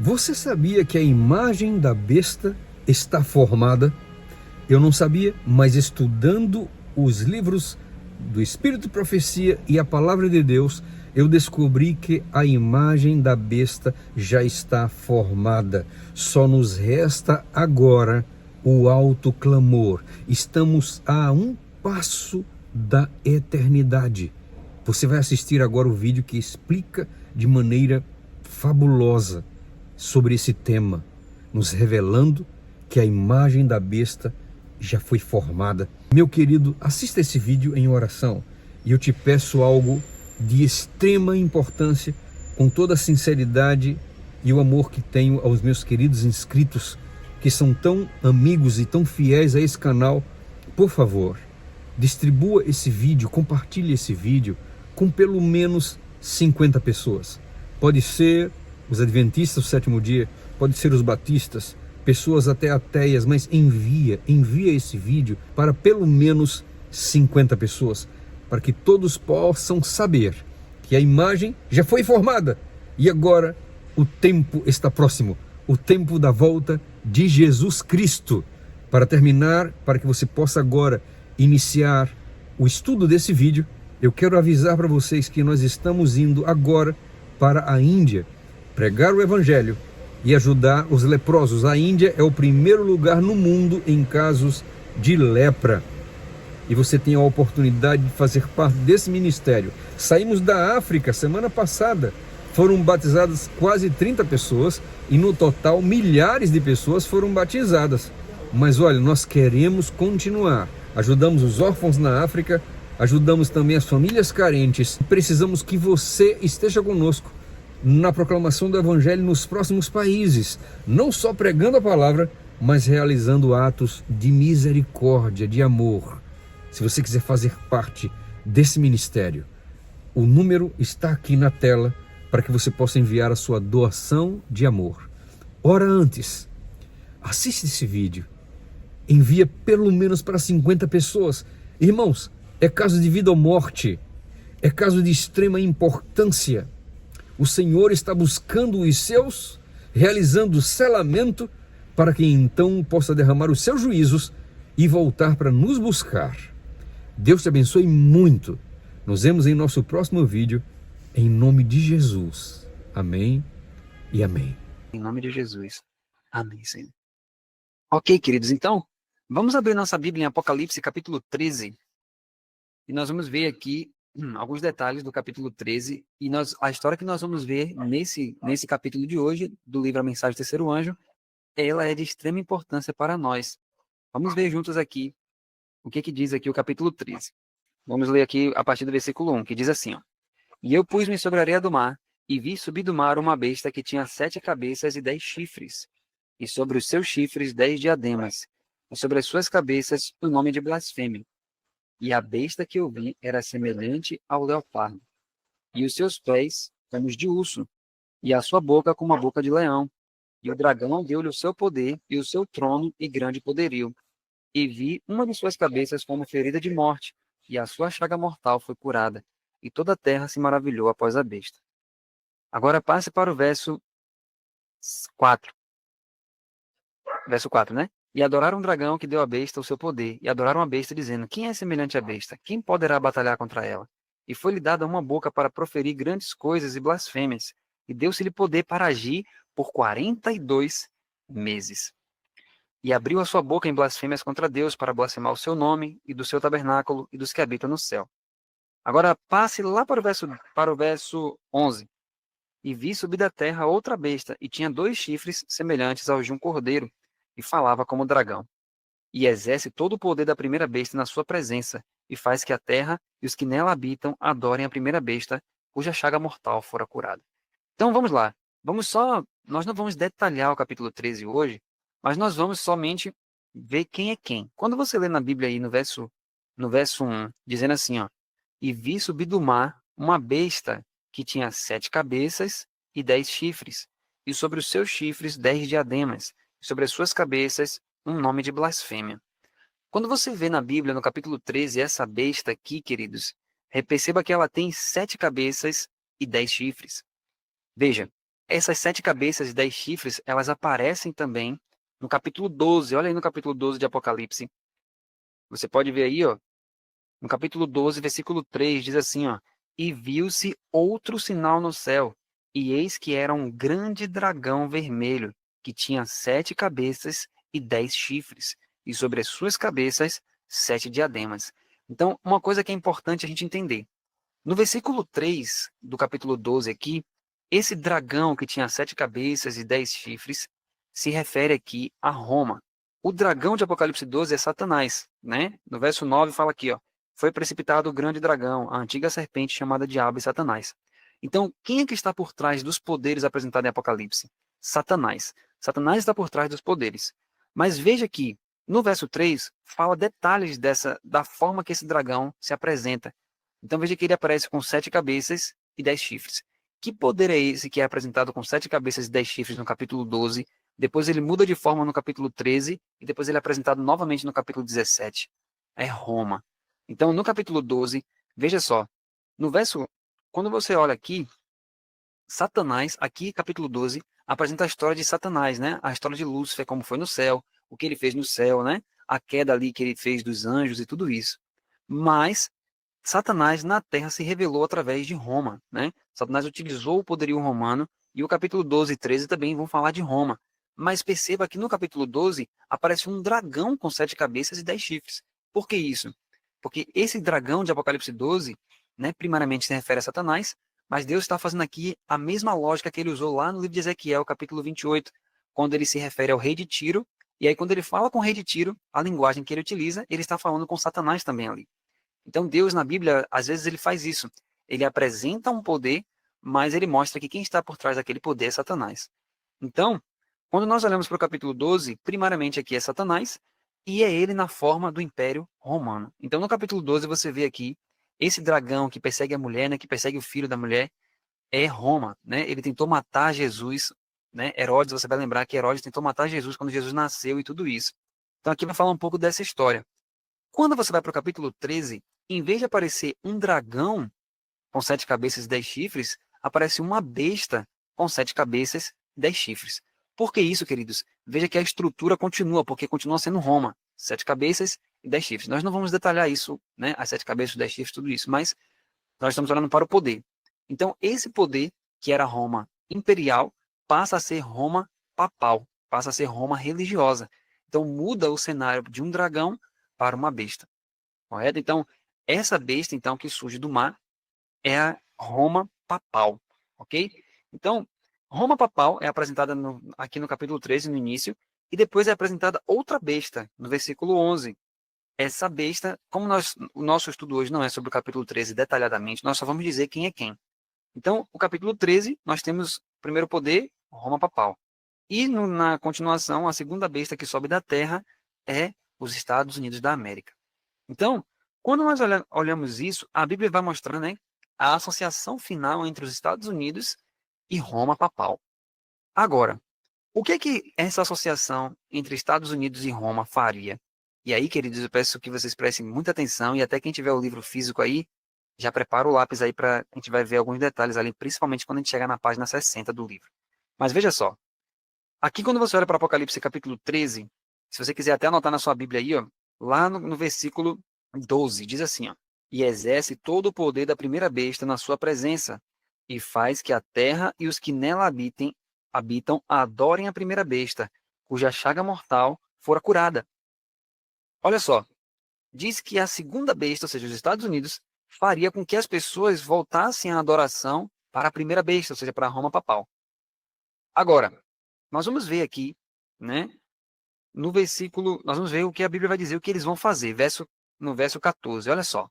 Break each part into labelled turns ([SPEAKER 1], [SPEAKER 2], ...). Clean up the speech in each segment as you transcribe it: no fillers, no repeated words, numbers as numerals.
[SPEAKER 1] Você sabia que a imagem da besta está formada? Eu não sabia, mas estudando os livros do Espírito de Profecia e a Palavra de Deus, eu descobri que a imagem da besta já está formada. Só nos resta agora o alto clamor. Estamos a um passo da eternidade. Você vai assistir agora o vídeo que explica de maneira fabulosa sobre esse tema, nos revelando que a imagem da besta já foi formada. Meu querido, assista esse vídeo em oração e eu te peço algo de extrema importância, com toda a sinceridade e o amor que tenho aos meus queridos inscritos, que são tão amigos e tão fiéis a esse canal. Por favor, distribua esse vídeo, compartilhe esse vídeo com pelo menos 50 pessoas. Pode ser os adventistas do sétimo dia, pode ser os batistas, pessoas até ateias, mas envia esse vídeo para pelo menos 50 pessoas, para que todos possam saber que a imagem já foi formada e agora o tempo está próximo, o tempo da volta de Jesus Cristo. Para terminar, para que você possa agora iniciar o estudo desse vídeo, eu quero avisar para vocês que nós estamos indo agora para a Índia, pregar o Evangelho e ajudar os leprosos. A Índia é o primeiro lugar no mundo em casos de lepra. E você tem a oportunidade de fazer parte desse ministério. Saímos da África semana passada. Foram batizadas quase 30 pessoas e no total milhares de pessoas foram batizadas. Mas olha, nós queremos continuar. Ajudamos os órfãos na África, ajudamos também as famílias carentes. Precisamos que você esteja conosco na proclamação do Evangelho nos próximos países, não só pregando a palavra, mas realizando atos de misericórdia, de amor. Se você quiser fazer parte desse ministério, o número está aqui na tela para que você possa enviar a sua doação de amor. Ora antes, assiste esse vídeo, envia pelo menos para 50 pessoas. Irmãos, é caso de vida ou morte, é caso de extrema importância. O Senhor está buscando os seus, realizando o selamento, para que então possa derramar os seus juízos e voltar para nos buscar. Deus te abençoe muito. Nos vemos em nosso próximo vídeo, em nome de Jesus. Amém e amém.
[SPEAKER 2] Em nome de Jesus. Amém, Senhor. Ok, queridos, então, vamos abrir nossa Bíblia em Apocalipse, capítulo 13. E nós vamos ver aqui alguns detalhes do capítulo 13, e a história que nós vamos ver nesse capítulo de hoje, do livro A Mensagem do Terceiro Anjo, ela é de extrema importância para nós. Vamos ver juntos aqui o que diz aqui o capítulo 13. Vamos ler aqui a partir do versículo 1, que diz assim, ó. E eu pus-me sobre a areia do mar, e vi subir do mar uma besta que tinha 7 cabeças e 10 chifres, e sobre os seus chifres 10 diademas, e sobre as suas cabeças o nome de blasfêmia. E a besta que eu vi era semelhante ao leopardo, e os seus pés como os de urso, e a sua boca como a boca de leão. E o dragão deu-lhe o seu poder, e o seu trono e grande poderio. E vi uma de suas cabeças como ferida de morte, e a sua chaga mortal foi curada, e toda a terra se maravilhou após a besta. Agora passe para o verso 4. Verso 4, né? E adoraram o dragão que deu à besta o seu poder, e adoraram a besta, dizendo, quem é semelhante à besta? Quem poderá batalhar contra ela? E foi-lhe dada uma boca para proferir grandes coisas e blasfêmias, e deu-se-lhe poder para agir por 42 meses. E abriu a sua boca em blasfêmias contra Deus, para blasfemar o seu nome, e do seu tabernáculo, e dos que habitam no céu. Agora passe lá para o verso 11. E vi subir da terra outra besta, e tinha 2 chifres semelhantes aos de um cordeiro, e falava como dragão. E exerce todo o poder da primeira besta na sua presença, e faz que a terra e os que nela habitam adorem a primeira besta, cuja chaga mortal fora curada. Então vamos lá. Nós não vamos detalhar o capítulo 13 hoje, mas nós vamos somente ver quem é quem. Quando você lê na Bíblia aí no verso 1, dizendo assim, ó, e vi subir do mar uma besta que tinha 7 cabeças e 10 chifres, e sobre os seus chifres 10 diademas, e sobre as suas cabeças um nome de blasfêmia. Quando você vê na Bíblia, no capítulo 13, essa besta aqui, queridos, perceba que ela tem 7 cabeças e 10 chifres. Veja, essas 7 cabeças e 10 chifres, elas aparecem também no capítulo 12. Olha aí no capítulo 12 de Apocalipse. Você pode ver aí, ó, no capítulo 12, versículo 3, diz assim, ó: E viu-se outro sinal no céu, e eis que era um grande dragão vermelho, que tinha 7 cabeças e 10 chifres, e sobre as suas cabeças 7 diademas. Então, uma coisa que é importante a gente entender. No versículo 3 do capítulo 12 aqui, esse dragão que tinha 7 cabeças e 10 chifres se refere aqui a Roma. O dragão de Apocalipse 12 é Satanás, né? No verso 9 fala aqui, ó: Foi precipitado o grande dragão, a antiga serpente chamada Diabo e Satanás. Então, quem é que está por trás dos poderes apresentados em Apocalipse? Satanás. Satanás está por trás dos poderes. Mas veja que no verso 3 fala detalhes da forma que esse dragão se apresenta. Então veja que ele aparece com 7 cabeças e 10 chifres. Que poder é esse que é apresentado com 7 cabeças e 10 chifres no capítulo 12? Depois ele muda de forma no capítulo 13 e depois ele é apresentado novamente no capítulo 17. É Roma. Então no capítulo 12, veja só, no verso, quando você olha aqui, Satanás, aqui capítulo 12, apresenta a história de Satanás, né? A história de Lúcifer, como foi no céu, o que ele fez no céu, né? A queda ali que ele fez dos anjos e tudo isso. Mas Satanás na Terra se revelou através de Roma, né? Satanás utilizou o poderio romano e o capítulo 12 e 13 também vão falar de Roma. Mas perceba que no capítulo 12 aparece um dragão com 7 cabeças e 10 chifres. Por que isso? Porque esse dragão de Apocalipse 12, né, primariamente se refere a Satanás, mas Deus está fazendo aqui a mesma lógica que ele usou lá no livro de Ezequiel, capítulo 28, quando ele se refere ao rei de Tiro, e aí quando ele fala com o rei de Tiro, a linguagem que ele utiliza, ele está falando com Satanás também ali. Então Deus na Bíblia, às vezes ele faz isso. Ele apresenta um poder, mas ele mostra que quem está por trás daquele poder é Satanás. Então, quando nós olhamos para o capítulo 12, primariamente aqui é Satanás, e é ele na forma do Império Romano. Então no capítulo 12 você vê aqui esse dragão que persegue a mulher, né, que persegue o filho da mulher, é Roma, né? Ele tentou matar Jesus, né? Herodes, você vai lembrar que Herodes tentou matar Jesus quando Jesus nasceu e tudo isso. Então aqui vai falar um pouco dessa história. Quando você vai para o capítulo 13, em vez de aparecer um dragão com 7 cabeças e 10 chifres, aparece uma besta com 7 cabeças e 10 chifres. Por que isso, queridos? Veja que a estrutura continua, porque continua sendo Roma. 7 cabeças e 10 chifres. Nós não vamos detalhar isso, né? As 7 cabeças, 10 chifres, tudo isso, mas nós estamos olhando para o poder. Então, esse poder, que era Roma imperial, passa a ser Roma papal, passa a ser Roma religiosa. Então, muda o cenário de um dragão para uma besta, correto? Então, essa besta, então, que surge do mar, é a Roma papal, ok? Então, Roma papal é apresentada aqui no capítulo 13, no início, e depois é apresentada outra besta, no versículo 11. Essa besta, como o nosso estudo hoje não é sobre o capítulo 13 detalhadamente, nós só vamos dizer quem é quem. Então, o capítulo 13, nós temos o primeiro poder, Roma papal. E na continuação, a segunda besta que sobe da terra é os Estados Unidos da América. Então, quando nós olhamos isso, a Bíblia vai mostrando, né, a associação final entre os Estados Unidos e Roma papal. Agora, o que é que essa associação entre Estados Unidos e Roma faria? E aí, queridos, eu peço que vocês prestem muita atenção e até quem tiver o livro físico aí, já prepara o lápis aí para a gente vai ver alguns detalhes ali, principalmente quando a gente chegar na página 60 do livro. Mas veja só, aqui quando você olha para Apocalipse capítulo 13, se você quiser até anotar na sua Bíblia aí, ó, lá no versículo 12, diz assim, ó: E exerce todo o poder da primeira besta na sua presença, e faz que a terra e os que nela habitam adorem a primeira besta, cuja chaga mortal fora curada. Olha só, diz que a segunda besta, ou seja, os Estados Unidos, faria com que as pessoas voltassem a adoração para a primeira besta, ou seja, para Roma papal. Agora, nós vamos ver aqui, né, no versículo, nós vamos ver o que a Bíblia vai dizer, o que eles vão fazer, no verso 14, olha só.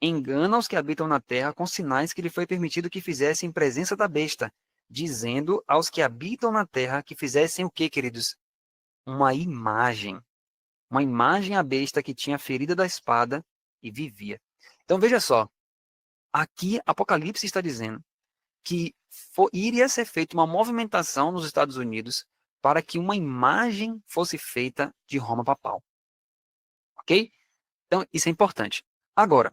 [SPEAKER 2] Engana os que habitam na terra com sinais que lhe foi permitido que fizessem em presença da besta, dizendo aos que habitam na terra que fizessem o quê, queridos? Uma imagem à besta que tinha a ferida da espada e vivia. Então veja só, aqui Apocalipse está dizendo que iria ser feita uma movimentação nos Estados Unidos para que uma imagem fosse feita de Roma papal. Ok? Então isso é importante. Agora,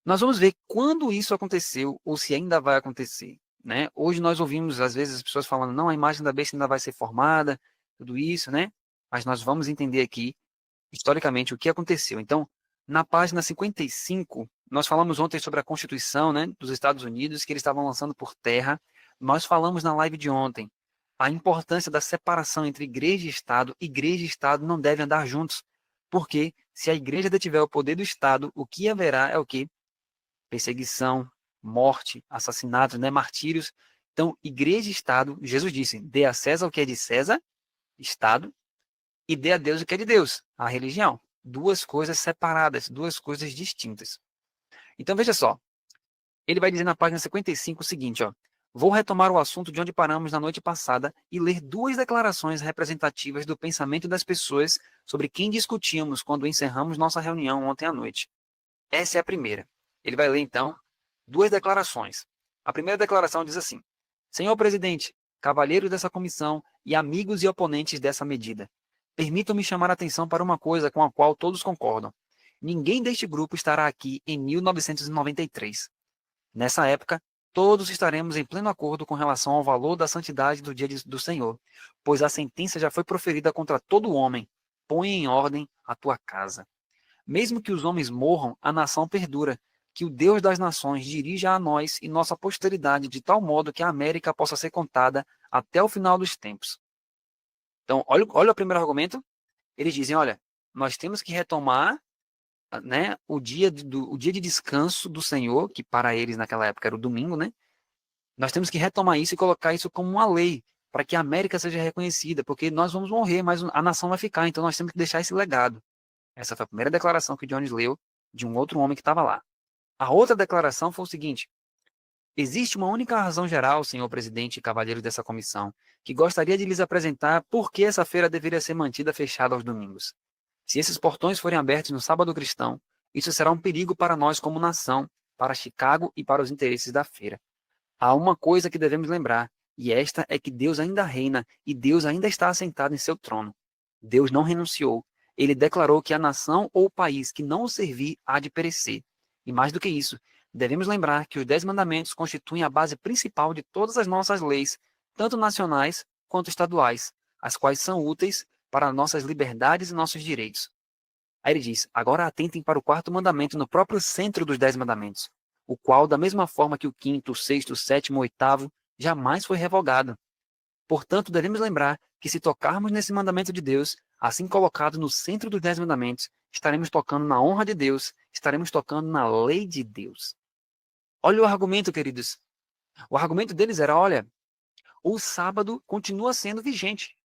[SPEAKER 2] nós vamos ver quando isso aconteceu ou se ainda vai acontecer. né? Hoje nós ouvimos, às vezes, as pessoas falando, não, a imagem da besta ainda vai ser formada, tudo isso, né? Mas nós vamos entender aqui, historicamente, o que aconteceu. Então, na página 55, nós falamos ontem sobre a Constituição, né, dos Estados Unidos, que eles estavam lançando por terra. Nós falamos na live de ontem a importância da separação entre igreja e Estado não devem andar juntos. Porque se a igreja detiver o poder do Estado, o que haverá é o quê? Perseguição, morte, assassinatos, né, martírios. Então, igreja e Estado, Jesus disse, dê a César o que é de César, Estado, e dê a Deus o que é de Deus, a religião. Duas coisas separadas, duas coisas distintas. Então, veja só. Ele vai dizer na página 55 o seguinte, ó. Vou retomar o assunto de onde paramos na noite passada e ler duas declarações representativas do pensamento das pessoas sobre quem discutíamos quando encerramos nossa reunião ontem à noite. Essa é a primeira. Ele vai ler, então, duas declarações. A primeira declaração diz assim: Senhor presidente, cavalheiros dessa comissão e amigos e oponentes dessa medida, permitam-me chamar a atenção para uma coisa com a qual todos concordam. Ninguém deste grupo estará aqui em 1993. Nessa época, todos estaremos em pleno acordo com relação ao valor da santidade do dia do Senhor, pois a sentença já foi proferida contra todo homem. Põe em ordem a tua casa. Mesmo que os homens morram, a nação perdura. Que o Deus das nações dirija a nós e nossa posteridade de tal modo que a América possa ser contada até o final dos tempos. Então, olha o primeiro argumento. Eles dizem, olha, nós temos que retomar, né, o dia de descanso do Senhor, que para eles naquela época era o domingo, né? Nós temos que retomar isso e colocar isso como uma lei, para que a América seja reconhecida, porque nós vamos morrer, mas a nação vai ficar, então nós temos que deixar esse legado. Essa foi a primeira declaração que Jones leu de um outro homem que estava lá. A outra declaração foi o seguinte: existe uma única razão geral, senhor presidente e cavalheiros dessa comissão, que gostaria de lhes apresentar por que essa feira deveria ser mantida fechada aos domingos. Se esses portões forem abertos no sábado cristão, isso será um perigo para nós como nação, para Chicago e para os interesses da feira. Há uma coisa que devemos lembrar, e esta é que Deus ainda reina e Deus ainda está assentado em seu trono. Deus não renunciou. Ele declarou que a nação ou o país que não o servir há de perecer. E mais do que isso, devemos lembrar que os 10 mandamentos constituem a base principal de todas as nossas leis, tanto nacionais quanto estaduais, as quais são úteis para nossas liberdades e nossos direitos. Aí ele diz, agora atentem para o quarto mandamento no próprio centro dos 10 mandamentos, o qual, da mesma forma que o quinto, o sexto, o sétimo, o oitavo, jamais foi revogado. Portanto, devemos lembrar que se tocarmos nesse mandamento de Deus, assim colocado no centro dos 10 mandamentos, estaremos tocando na honra de Deus, estaremos tocando na lei de Deus. Olha o argumento, queridos. O argumento deles era, olha, o sábado continua sendo vigente,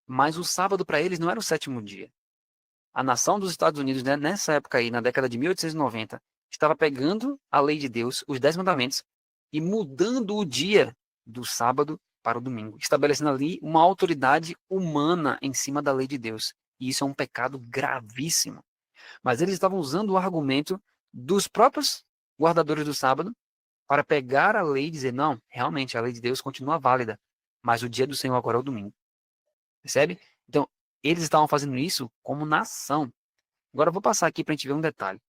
[SPEAKER 2] mas o sábado para eles não era o sétimo dia. A nação dos Estados Unidos, né, nessa época aí, na década de 1890, estava pegando a lei de Deus, os 10 mandamentos, e mudando o dia do sábado para o domingo, estabelecendo ali uma autoridade humana em cima da lei de Deus. E isso é um pecado gravíssimo. Mas eles estavam usando o argumento dos próprios guardadores do sábado para pegar a lei e dizer, não, realmente a lei de Deus continua válida, mas o dia do Senhor agora é o domingo. Percebe? Então, eles estavam fazendo isso como nação. Agora eu vou passar aqui para a gente ver um detalhe.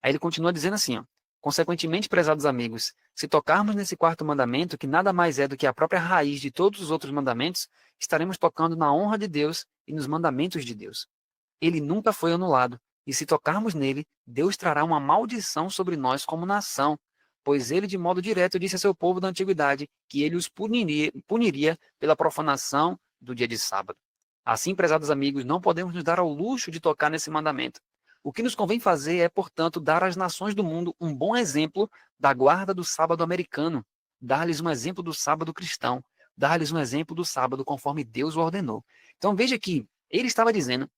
[SPEAKER 2] Aí ele continua dizendo assim, ó, consequentemente, prezados amigos, se tocarmos nesse quarto mandamento, que nada mais é do que a própria raiz de todos os outros mandamentos, estaremos tocando na honra de Deus e nos mandamentos de Deus. Ele nunca foi anulado, e se tocarmos nele, Deus trará uma maldição sobre nós como nação, pois ele de modo direto disse a seu povo da antiguidade que ele os puniria pela profanação do dia de sábado. Assim, prezados amigos, não podemos nos dar ao luxo de tocar nesse mandamento. O que nos convém fazer é, portanto, dar às nações do mundo um bom exemplo da guarda do sábado americano, dar-lhes um exemplo do sábado cristão, dar-lhes um exemplo do sábado conforme Deus o ordenou. Então veja que ele estava dizendo,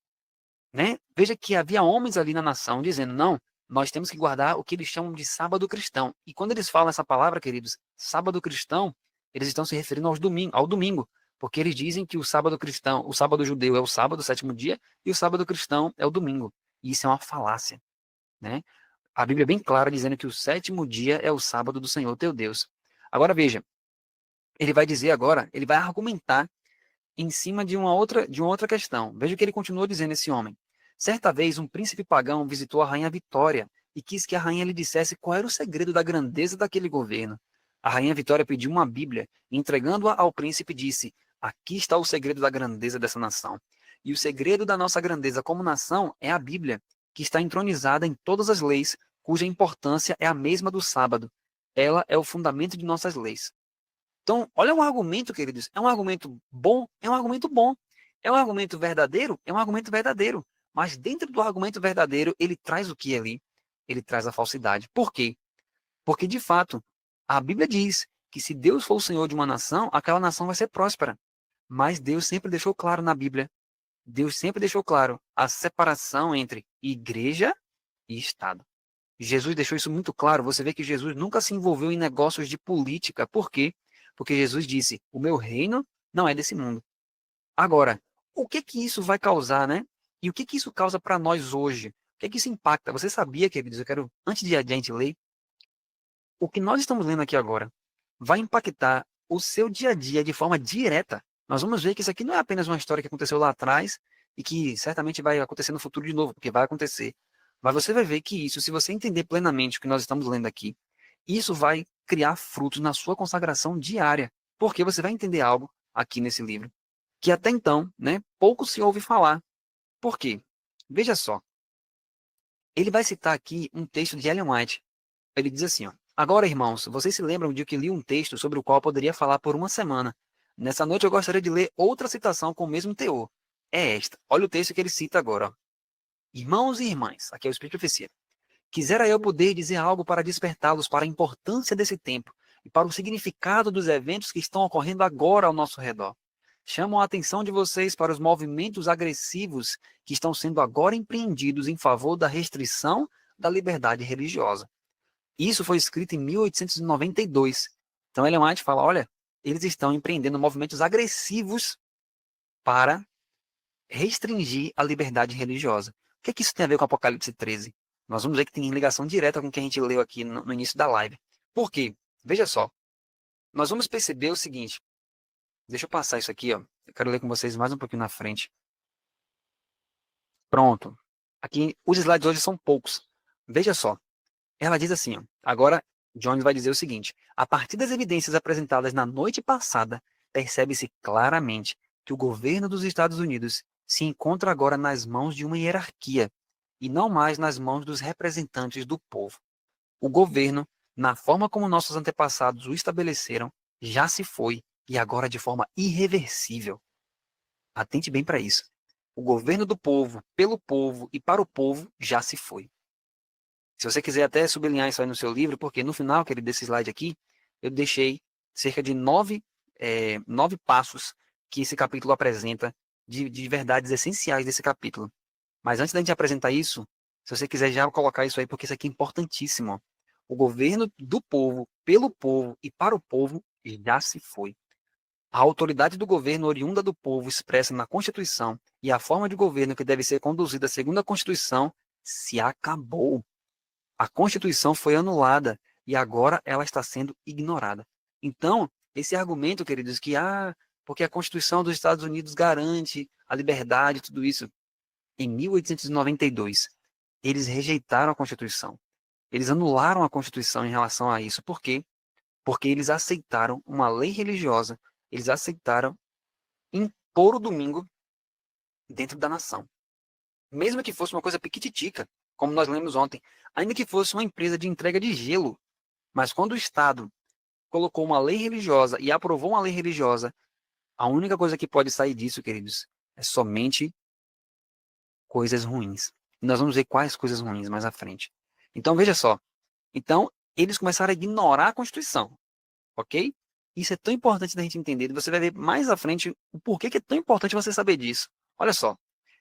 [SPEAKER 2] né? Veja que havia homens ali na nação dizendo, não, nós temos que guardar o que eles chamam de sábado cristão. E quando eles falam essa palavra, queridos, sábado cristão, eles estão se referindo ao domingo, porque eles dizem que o sábado cristão, o sábado judeu é o sábado, o sétimo dia, e o sábado cristão é o domingo. E isso é uma falácia, né? A Bíblia é bem clara dizendo que o sétimo dia é o sábado do Senhor teu Deus. Agora veja, ele vai dizer agora, ele vai argumentar em cima de uma outra questão. Veja o que ele continua dizendo, esse homem. Certa vez, um príncipe pagão visitou a rainha Vitória e quis que a rainha lhe dissesse qual era o segredo da grandeza daquele governo. A rainha Vitória pediu uma Bíblia e, entregando-a ao príncipe, disse: aqui está o segredo da grandeza dessa nação. E o segredo da nossa grandeza como nação é a Bíblia, que está entronizada em todas as leis, cuja importância é a mesma do sábado. Ela é o fundamento de nossas leis. Então, olha um argumento, queridos. É um argumento bom? É um argumento bom. É um argumento verdadeiro? É um argumento verdadeiro. Mas dentro do argumento verdadeiro, ele traz o que ali? Ele traz a falsidade. Por quê? Porque, de fato, a Bíblia diz que se Deus for o Senhor de uma nação, aquela nação vai ser próspera. Mas Deus sempre deixou claro na Bíblia, Deus sempre deixou claro a separação entre igreja e Estado. Jesus deixou isso muito claro. Você vê que Jesus nunca se envolveu em negócios de política. Por quê? Porque Jesus disse: o meu reino não é desse mundo. Agora, o que que isso vai causar, né? E o que que isso causa para nós hoje? O que que isso impacta? Você sabia, queridos, eu quero, antes de a gente ler, o que nós estamos lendo aqui agora vai impactar o seu dia a dia de forma direta. Nós vamos ver que isso aqui não é apenas uma história que aconteceu lá atrás e que certamente vai acontecer no futuro de novo, porque vai acontecer. Mas você vai ver que isso, se você entender plenamente o que nós estamos lendo aqui, isso vai criar frutos na sua consagração diária, porque você vai entender algo aqui nesse livro que até então, né, pouco se ouve falar. Por quê? Veja só. Ele vai citar aqui um texto de Ellen White. Ele diz assim, ó: agora, irmãos, vocês se lembram de que li um texto sobre o qual eu poderia falar por uma semana. Nessa noite eu gostaria de ler outra citação com o mesmo teor. É esta. Olha o texto que ele cita agora, ó. Irmãos e irmãs, aqui é o Espírito de Profecia. Quisera eu poder dizer algo para despertá-los para a importância desse tempo e para o significado dos eventos que estão ocorrendo agora ao nosso redor. Chamam a atenção de vocês para os movimentos agressivos que estão sendo agora empreendidos em favor da restrição da liberdade religiosa. Isso foi escrito em 1892. Então, Ellen White fala, olha, eles estão empreendendo movimentos agressivos para restringir a liberdade religiosa. O que é que isso tem a ver com Apocalipse 13? Nós vamos ver que tem ligação direta com o que a gente leu aqui no início da live. Por quê? Veja só. Nós vamos perceber o seguinte. Deixa eu passar isso aqui, ó. Eu quero ler com vocês mais um pouquinho na frente. Pronto. Aqui, os slides hoje são poucos. Veja só. Ela diz assim, ó, agora Jones vai dizer o seguinte: a partir das evidências apresentadas na noite passada, percebe-se claramente que o governo dos Estados Unidos se encontra agora nas mãos de uma hierarquia e não mais nas mãos dos representantes do povo. O governo, na forma como nossos antepassados o estabeleceram, já se foi e agora de forma irreversível. Atente bem para isso. O governo do povo, pelo povo e para o povo já se foi. Se você quiser até sublinhar isso aí no seu livro, porque no final, querido, desse slide aqui, eu deixei cerca de nove passos que esse capítulo apresenta de verdades essenciais desse capítulo. Mas antes da gente apresentar isso, se você quiser já colocar isso aí, porque isso aqui é importantíssimo. O governo do povo, pelo povo e para o povo já se foi. A autoridade do governo oriunda do povo expressa na Constituição e a forma de governo que deve ser conduzida segundo a Constituição se acabou. A Constituição foi anulada e agora ela está sendo ignorada. Então, esse argumento, queridos, que porque a Constituição dos Estados Unidos garante a liberdade, tudo isso, em 1892, eles rejeitaram a Constituição. Eles anularam a Constituição em relação a isso. Por quê? Porque eles aceitaram uma lei religiosa, eles aceitaram impor o domingo dentro da nação. Mesmo que fosse uma coisa piquititica, como nós lemos ontem, ainda que fosse uma empresa de entrega de gelo, mas quando o Estado colocou uma lei religiosa e aprovou uma lei religiosa, a única coisa que pode sair disso, queridos, é somente coisas ruins. E nós vamos ver quais coisas ruins mais à frente. Então, veja só. Então, eles começaram a ignorar a Constituição, ok? Isso é tão importante da gente entender. Você vai ver mais à frente o porquê que é tão importante você saber disso. Olha só.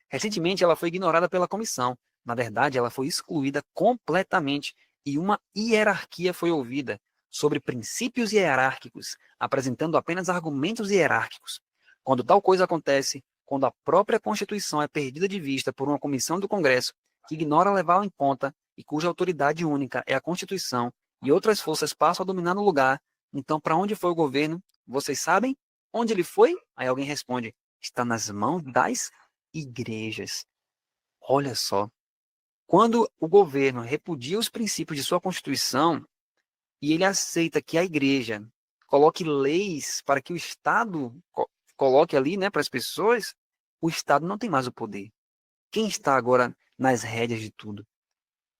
[SPEAKER 2] Recentemente, ela foi ignorada pela comissão. Na verdade, ela foi excluída completamente e uma hierarquia foi ouvida sobre princípios hierárquicos, apresentando apenas argumentos hierárquicos. Quando tal coisa acontece, quando a própria Constituição é perdida de vista por uma comissão do Congresso que ignora levá-la em conta e cuja autoridade única é a Constituição e outras forças passam a dominar no lugar, então para onde foi o governo? Vocês sabem? Onde ele foi? Aí alguém responde: está nas mãos das igrejas. Olha só. Quando o governo repudia os princípios de sua Constituição e ele aceita que a igreja coloque leis para que o Estado coloque ali, né, para as pessoas, o Estado não tem mais o poder. Quem está agora nas rédeas de tudo?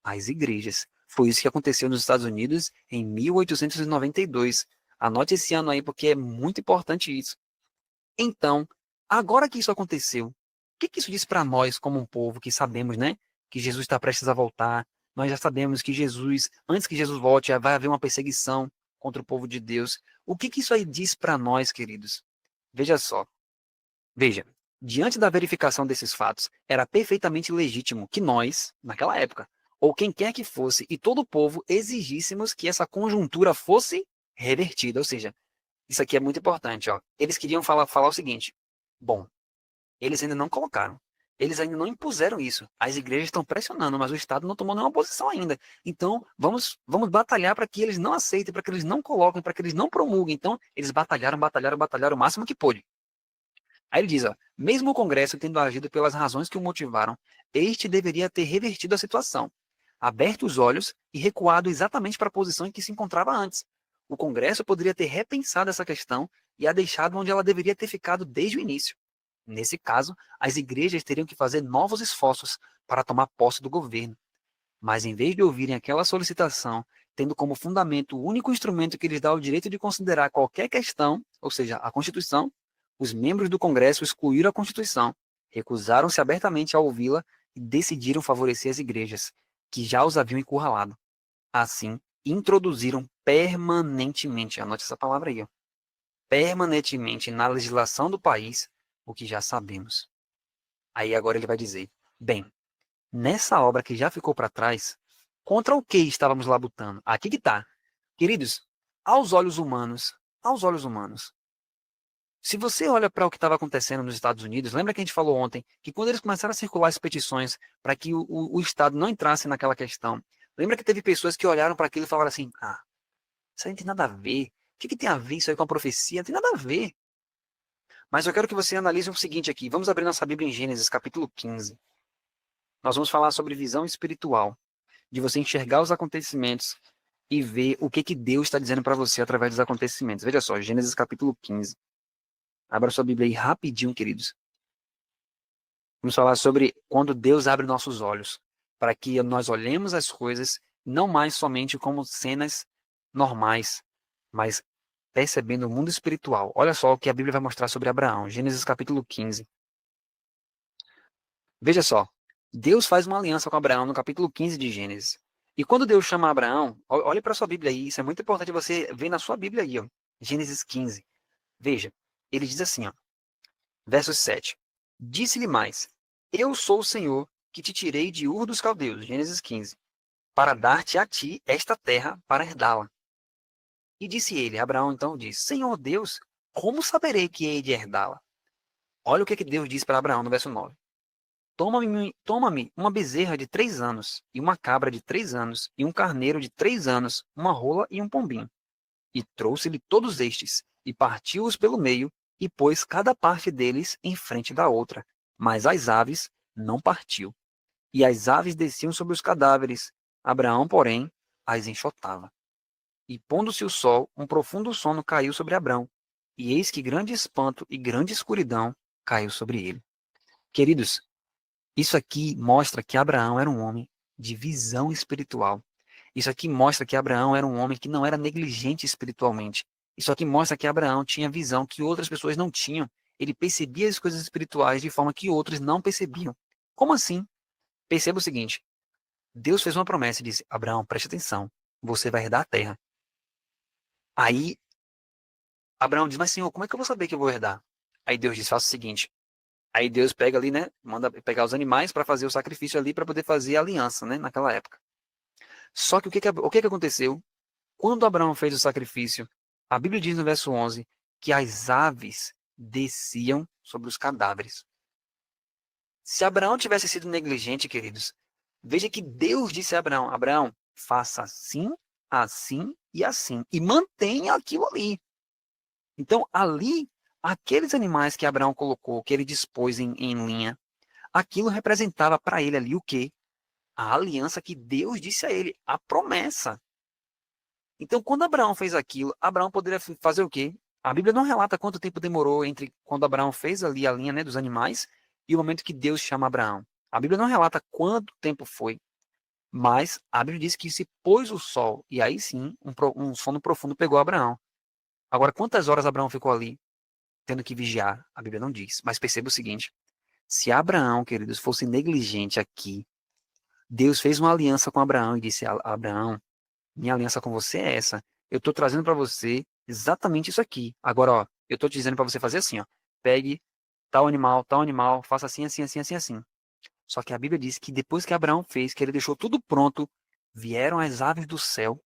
[SPEAKER 2] As igrejas. Foi isso que aconteceu nos Estados Unidos em 1892. Anote esse ano aí, porque é muito importante isso. Então, agora que isso aconteceu, o que que isso diz para nós, como um povo que sabemos, né, que Jesus está prestes a voltar? Nós já sabemos que Jesus, antes que Jesus volte, já vai haver uma perseguição contra o povo de Deus. O que que isso aí diz para nós, queridos? Veja só. Veja, diante da verificação desses fatos, era perfeitamente legítimo que nós, naquela época, ou quem quer que fosse, e todo o povo exigíssemos que essa conjuntura fosse revertida. Ou seja, isso aqui é muito importante, ó. Eles queriam falar o seguinte: bom, eles ainda não colocaram, eles ainda não impuseram isso. As igrejas estão pressionando, mas o Estado não tomou nenhuma posição ainda. Então, vamos batalhar para que eles não aceitem, para que eles não coloquem, para que eles não promulguem. Então, eles batalharam o máximo que pôde. Aí ele diz, ó, mesmo o Congresso tendo agido pelas razões que o motivaram, este deveria ter revertido a situação, aberto os olhos e recuado exatamente para a posição em que se encontrava antes. O Congresso poderia ter repensado essa questão e a deixado onde ela deveria ter ficado desde o início. Nesse caso, as igrejas teriam que fazer novos esforços para tomar posse do governo. Mas em vez de ouvirem aquela solicitação, tendo como fundamento o único instrumento que lhes dá o direito de considerar qualquer questão, ou seja, a Constituição, os membros do Congresso excluíram a Constituição, recusaram-se abertamente a ouvi-la e decidiram favorecer as igrejas, que já os haviam encurralado. Assim, introduziram permanentemente, anote essa palavra aí, ó, permanentemente na legislação do país o que já sabemos. Aí agora ele vai dizer, bem, nessa obra que já ficou para trás, contra o que estávamos labutando? Aqui que está. Queridos, aos olhos humanos, se você olha para o que estava acontecendo nos Estados Unidos, lembra que a gente falou ontem que quando eles começaram a circular as petições para que o Estado não entrasse naquela questão, lembra que teve pessoas que olharam para aquilo e falaram assim, isso aí não tem nada a ver. O que tem a ver isso aí com a profecia? Não tem nada a ver. Mas eu quero que você analise o seguinte aqui. Vamos abrir nossa Bíblia em Gênesis, capítulo 15. Nós vamos falar sobre visão espiritual, de você enxergar os acontecimentos e ver o que que Deus está dizendo para você através dos acontecimentos. Veja só, Gênesis capítulo 15. Abra sua Bíblia aí rapidinho, queridos. Vamos falar sobre quando Deus abre nossos olhos, para que nós olhemos as coisas não mais somente como cenas normais, mas percebendo o mundo espiritual. Olha só o que a Bíblia vai mostrar sobre Abraão, Gênesis capítulo 15. Veja só, Deus faz uma aliança com Abraão no capítulo 15 de Gênesis. E quando Deus chama Abraão, olhe para sua Bíblia aí, isso é muito importante você ver na sua Bíblia aí, ó, Gênesis 15. Veja, ele diz assim, ó, verso 7. Disse-lhe mais, eu sou o Senhor que te tirei de Ur dos Caldeus, Gênesis 15, para dar-te a ti esta terra para herdá-la. E disse ele, Abraão então disse, Senhor Deus, como saberei que hei de herdá-la? Olha o que Deus diz para Abraão no verso 9. Toma-me uma bezerra de 3 anos, e uma cabra de 3 anos, e um carneiro de 3 anos, uma rola e um pombinho. E trouxe-lhe todos estes, e partiu-os pelo meio, e pôs cada parte deles em frente da outra. Mas as aves não partiu. E as aves desciam sobre os cadáveres. Abraão, porém, as enxotava. E pondo-se o sol, um profundo sono caiu sobre Abrão. E eis que grande espanto e grande escuridão caiu sobre ele. Queridos, isso aqui mostra que Abraão era um homem de visão espiritual. Isso aqui mostra que Abraão era um homem que não era negligente espiritualmente. Isso aqui mostra que Abraão tinha visão que outras pessoas não tinham. Ele percebia as coisas espirituais de forma que outros não percebiam. Como assim? Perceba o seguinte. Deus fez uma promessa e disse, Abraão, preste atenção, você vai herdar a terra. Aí, Abraão diz, mas Senhor, como é que eu vou saber que eu vou herdar? Aí Deus diz, faça o seguinte. Aí Deus pega ali, né, manda pegar os animais para fazer o sacrifício ali, para poder fazer a aliança, né, naquela época. Só que o que aconteceu? Quando Abraão fez o sacrifício, a Bíblia diz no verso 11 que as aves desciam sobre os cadáveres. Se Abraão tivesse sido negligente, queridos, veja que Deus disse a Abraão, Abraão, faça assim, assim e assim, e mantenha aquilo ali. Então, ali, aqueles animais que Abraão colocou, que ele dispôs em linha, aquilo representava para ele ali o quê? A aliança que Deus disse a ele, a promessa. Então, quando Abraão fez aquilo, Abraão poderia fazer o quê? A Bíblia não relata quanto tempo demorou entre quando Abraão fez ali a linha, né, dos animais e o momento que Deus chama Abraão. A Bíblia não relata quanto tempo foi, mas a Bíblia diz que se pôs o sol, e aí sim, um sono profundo pegou Abraão. Agora, quantas horas Abraão ficou ali, tendo que vigiar? A Bíblia não diz. Mas perceba o seguinte, se Abraão, queridos, fosse negligente aqui, Deus fez uma aliança com Abraão e disse a Abraão, minha aliança com você é essa. Eu estou trazendo para você exatamente isso aqui. Agora, ó, eu estou te dizendo para você fazer assim, ó. Pegue tal animal, faça assim, assim, assim, assim, assim. Só que a Bíblia diz que depois que Abraão fez, que ele deixou tudo pronto, vieram as aves do céu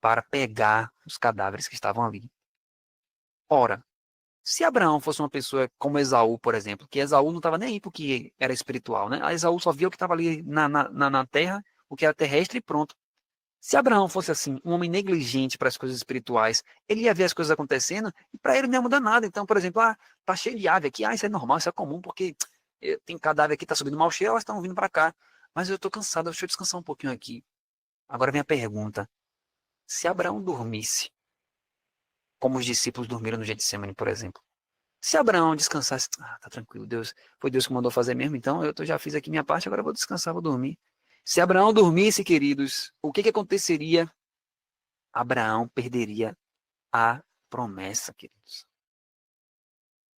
[SPEAKER 2] para pegar os cadáveres que estavam ali. Ora, se Abraão fosse uma pessoa como Esaú, por exemplo, que Esaú não estava nem aí porque era espiritual, né? A Esaú só via o que estava ali na terra, o que era terrestre e pronto. Se Abraão fosse assim, um homem negligente para as coisas espirituais, ele ia ver as coisas acontecendo e para ele não ia mudar nada. Então, por exemplo, tá cheio de ave aqui, isso é normal, isso é comum, porque tem cadáver aqui, tá subindo mau cheiro, elas estão vindo para cá. Mas eu tô cansado, deixa eu descansar um pouquinho aqui. Agora vem a pergunta: se Abraão dormisse, como os discípulos dormiram no Getsemane, por exemplo, se Abraão descansasse, tá tranquilo, Deus, foi Deus que mandou fazer mesmo, então já fiz aqui minha parte, agora eu vou descansar, vou dormir. Se Abraão dormisse, queridos, o que aconteceria? Abraão perderia a promessa, queridos.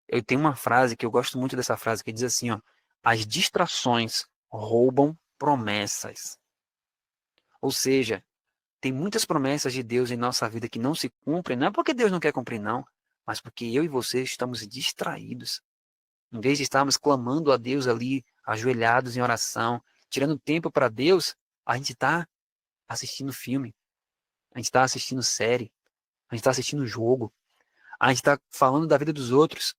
[SPEAKER 2] Eu tenho uma frase que eu gosto muito dessa frase, que diz assim, ó, as distrações roubam promessas. Ou seja, tem muitas promessas de Deus em nossa vida que não se cumprem, não é porque Deus não quer cumprir, não, mas porque eu e você estamos distraídos. Em vez de estarmos clamando a Deus ali, ajoelhados em oração, tirando tempo para Deus, a gente está assistindo filme, a gente está assistindo série, a gente está assistindo jogo, a gente está falando da vida dos outros.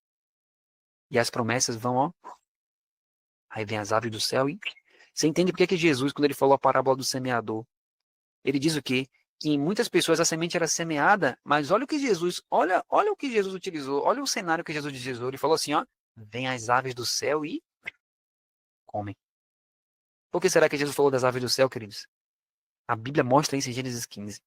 [SPEAKER 2] E as promessas vão, ó. Aí vem as aves do céu e. Você entende por que Jesus, quando ele falou a parábola do semeador, ele diz o quê? Que em muitas pessoas a semente era semeada, mas olha o que Jesus, olha o que Jesus utilizou, olha o cenário que Jesus utilizou. Ele falou assim, ó, vem as aves do céu e comem. Por que será que Jesus falou das aves do céu, queridos? A Bíblia mostra isso em Gênesis 15.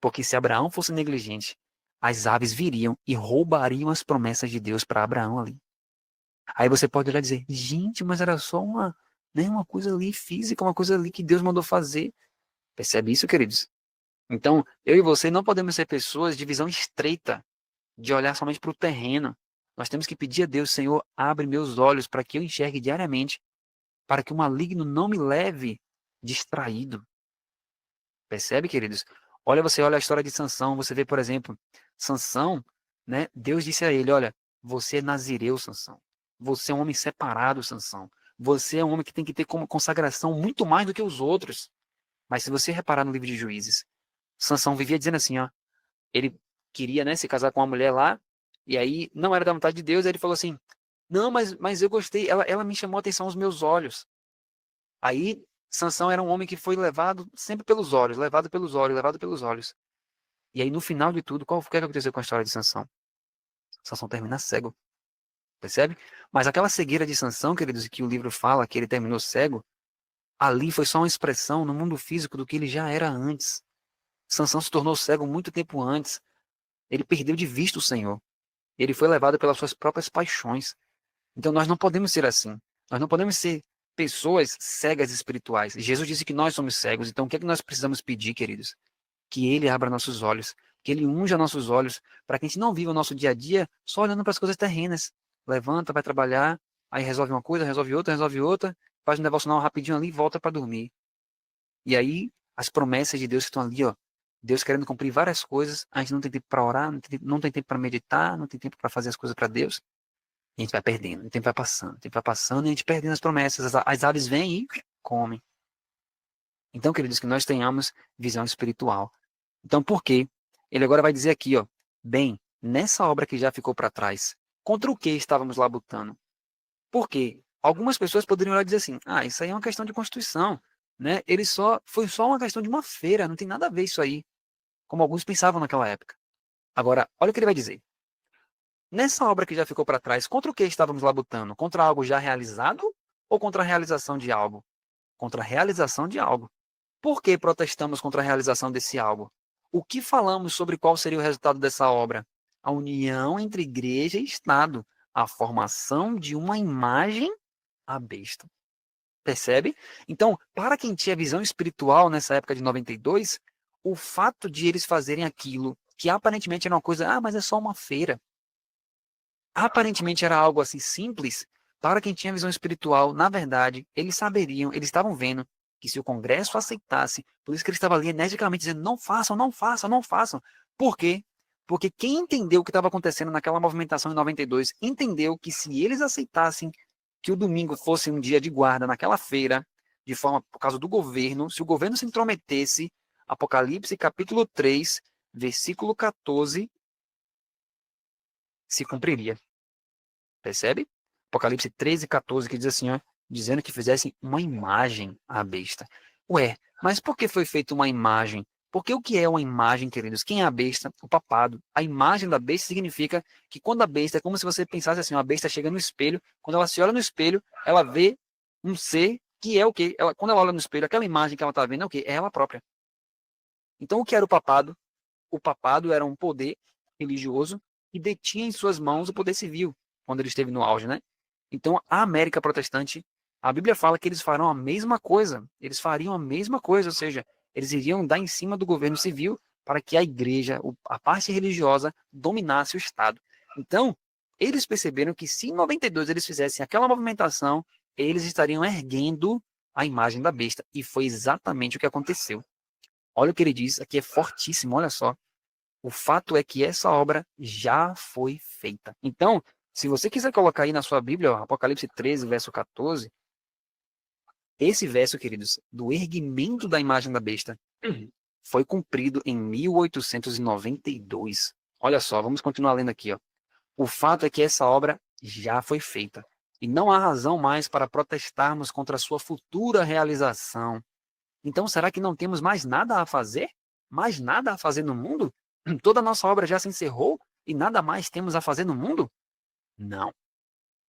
[SPEAKER 2] Porque se Abraão fosse negligente, as aves viriam e roubariam as promessas de Deus para Abraão ali. Aí você pode olhar e dizer, gente, mas era só uma coisa ali física, uma coisa ali que Deus mandou fazer. Percebe isso, queridos? Então, eu e você não podemos ser pessoas de visão estreita, de olhar somente para o terreno. Nós temos que pedir a Deus, Senhor, abre meus olhos para que eu enxergue diariamente, para que o maligno não me leve distraído. Percebe, queridos? Você olha a história de Sansão, você vê, por exemplo, Sansão, né? Deus disse a ele, olha, você é nazireu, Sansão. Você é um homem separado, Sansão. Você é um homem que tem que ter como consagração muito mais do que os outros. Mas se você reparar no livro de Juízes, Sansão vivia dizendo assim, ó, ele queria, né, se casar com uma mulher lá, e aí não era da vontade de Deus, aí ele falou assim, não, mas eu gostei, ela me chamou a atenção aos meus olhos. Aí Sansão era um homem que foi levado sempre pelos olhos, levado pelos olhos, levado pelos olhos. E aí no final de tudo, o que aconteceu com a história de Sansão? Sansão termina cego, percebe? Mas aquela cegueira de Sansão, queridos, que o livro fala que ele terminou cego, ali foi só uma expressão no mundo físico do que ele já era antes. Sansão se tornou cego muito tempo antes. Ele perdeu de vista o Senhor. Ele foi levado pelas suas próprias paixões. Então nós não podemos ser assim. Nós não podemos ser pessoas cegas espirituais. Jesus disse que nós somos cegos. Então o que é que nós precisamos pedir, queridos? Que Ele abra nossos olhos, que Ele unja nossos olhos, para que a gente não viva o nosso dia a dia só olhando para as coisas terrenas. Levanta, vai trabalhar, aí resolve uma coisa, resolve outra, faz um devocional rapidinho ali e volta para dormir. E aí as promessas de Deus que estão ali, ó, Deus querendo cumprir várias coisas, a gente não tem tempo para orar, não tem tempo para meditar, não tem tempo para fazer as coisas para Deus. E a gente vai perdendo, o tempo vai passando e a gente perdendo as promessas. As aves vêm e comem. Então, queridos, que nós tenhamos visão espiritual. Então, por quê? Ele agora vai dizer aqui, ó, bem, nessa obra que já ficou para trás, contra o que estávamos lá lutando? Por quê? Algumas pessoas poderiam olhar e dizer assim, isso aí é uma questão de Constituição, né? Foi só uma questão de uma feira, não tem nada a ver isso aí, como alguns pensavam naquela época. Agora, olha o que ele vai dizer. Nessa obra que já ficou para trás, contra o que estávamos lá lutando? Contra algo já realizado ou contra a realização de algo? Contra a realização de algo. Por que protestamos contra a realização desse algo? O que falamos sobre qual seria o resultado dessa obra? A união entre igreja e Estado, a formação de uma imagem à besta. Percebe? Então, para quem tinha visão espiritual nessa época de 92, o fato de eles fazerem aquilo, que aparentemente era uma coisa, mas é só uma feira. Aparentemente era algo assim simples, para quem tinha visão espiritual, na verdade, eles saberiam, eles estavam vendo que se o Congresso aceitasse, por isso que ele estava ali energicamente dizendo, não façam, não façam, não façam. Por quê? Porque quem entendeu o que estava acontecendo naquela movimentação em 92, entendeu que se eles aceitassem que o domingo fosse um dia de guarda naquela feira, de forma por causa do governo, se o governo se intrometesse, Apocalipse capítulo 3, versículo 14, se cumpriria. Percebe? Apocalipse 13, 14, que diz assim, ó, dizendo que fizessem uma imagem à besta. Ué, mas por que foi feita uma imagem? Porque o que é uma imagem, queridos? Quem é a besta? O papado. A imagem da besta significa que quando a besta, é como se você pensasse assim, a besta chega no espelho, quando ela se olha no espelho, ela vê um ser que é o quê? Quando ela olha no espelho, aquela imagem que ela está vendo é o quê? É ela própria. Então, o que era o papado? O papado era um poder religioso que detinha em suas mãos o poder civil, quando ele esteve no auge, né? Então, a América protestante, a Bíblia fala que eles farão a mesma coisa. Eles fariam a mesma coisa, ou seja, eles iriam dar em cima do governo civil para que a igreja, a parte religiosa, dominasse o Estado. Então, eles perceberam que se em 92 eles fizessem aquela movimentação, eles estariam erguendo a imagem da besta. E foi exatamente o que aconteceu. Olha o que ele diz, aqui é fortíssimo, olha só. O fato é que essa obra já foi feita. Então, se você quiser colocar aí na sua Bíblia, ó, Apocalipse 13, verso 14, esse verso, queridos, do erguimento da imagem da besta, foi cumprido em 1892. Olha só, vamos continuar lendo aqui, ó. O fato é que essa obra já foi feita. E não há razão mais para protestarmos contra a sua futura realização. Então, será que não temos mais nada a fazer? Mais nada a fazer no mundo? Toda a nossa obra já se encerrou e nada mais temos a fazer no mundo? Não.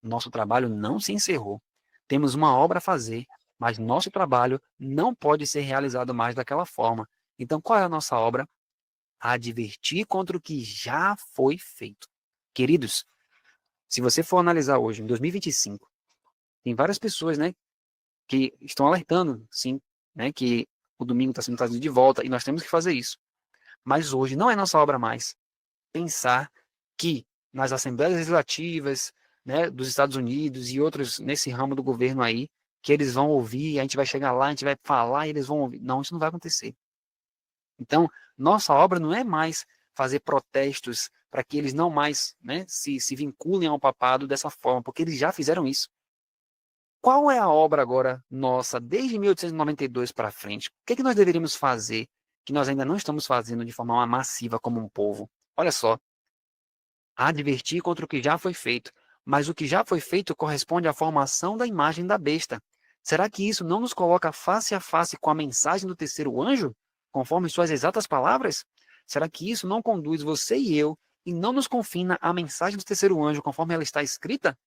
[SPEAKER 2] Nosso trabalho não se encerrou. Temos uma obra a fazer, mas nosso trabalho não pode ser realizado mais daquela forma. Então, qual é a nossa obra? Advertir contra o que já foi feito. Queridos, se você for analisar hoje, em 2025, tem várias pessoas, né, que estão alertando, sim, né, que o domingo está sendo trazido de volta e nós temos que fazer isso. Mas hoje não é nossa obra mais pensar que nas assembleias legislativas, né, dos Estados Unidos e outros nesse ramo do governo aí, que eles vão ouvir, a gente vai chegar lá, a gente vai falar e eles vão ouvir. Não, isso não vai acontecer. Então, nossa obra não é mais fazer protestos para que eles não mais, né, se vinculem ao papado dessa forma, porque eles já fizeram isso. Qual é a obra agora nossa, desde 1892 para frente? O que é que nós deveríamos fazer que nós ainda não estamos fazendo de forma massiva como um povo? Olha só, advertir contra o que já foi feito, mas o que já foi feito corresponde à formação da imagem da besta. Será que isso não nos coloca face a face com a mensagem do terceiro anjo, conforme suas exatas palavras? Será que isso não conduz você e eu e não nos confina à mensagem do terceiro anjo, conforme ela está escrita?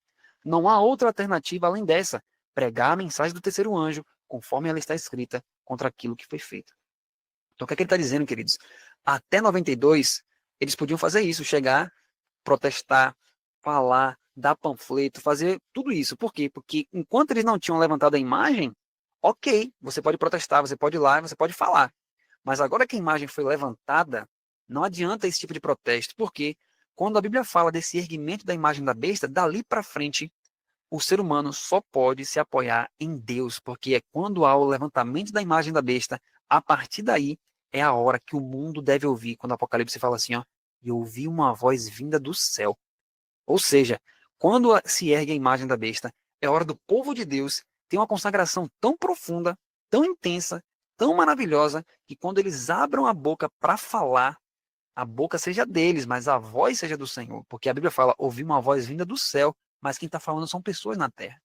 [SPEAKER 2] Não há outra alternativa além dessa, pregar a mensagem do terceiro anjo, conforme ela está escrita, contra aquilo que foi feito. Então, o que é que ele está dizendo, queridos? Até 92, eles podiam fazer isso, chegar, protestar, falar, dar panfleto, fazer tudo isso. Por quê? Porque enquanto eles não tinham levantado a imagem, ok, você pode protestar, você pode ir lá, você pode falar. Mas agora que a imagem foi levantada, não adianta esse tipo de protesto. Por quê? Quando a Bíblia fala desse erguimento da imagem da besta, dali para frente, o ser humano só pode se apoiar em Deus, porque é quando há o levantamento da imagem da besta, a partir daí é a hora que o mundo deve ouvir, quando o Apocalipse fala assim, ó, e ouvi uma voz vinda do céu. Ou seja, quando se ergue a imagem da besta, é hora do povo de Deus ter uma consagração tão profunda, tão intensa, tão maravilhosa, que quando eles abram a boca para falar, a boca seja deles, mas a voz seja do Senhor. Porque a Bíblia fala, ouvi uma voz vinda do céu, mas quem está falando são pessoas na terra.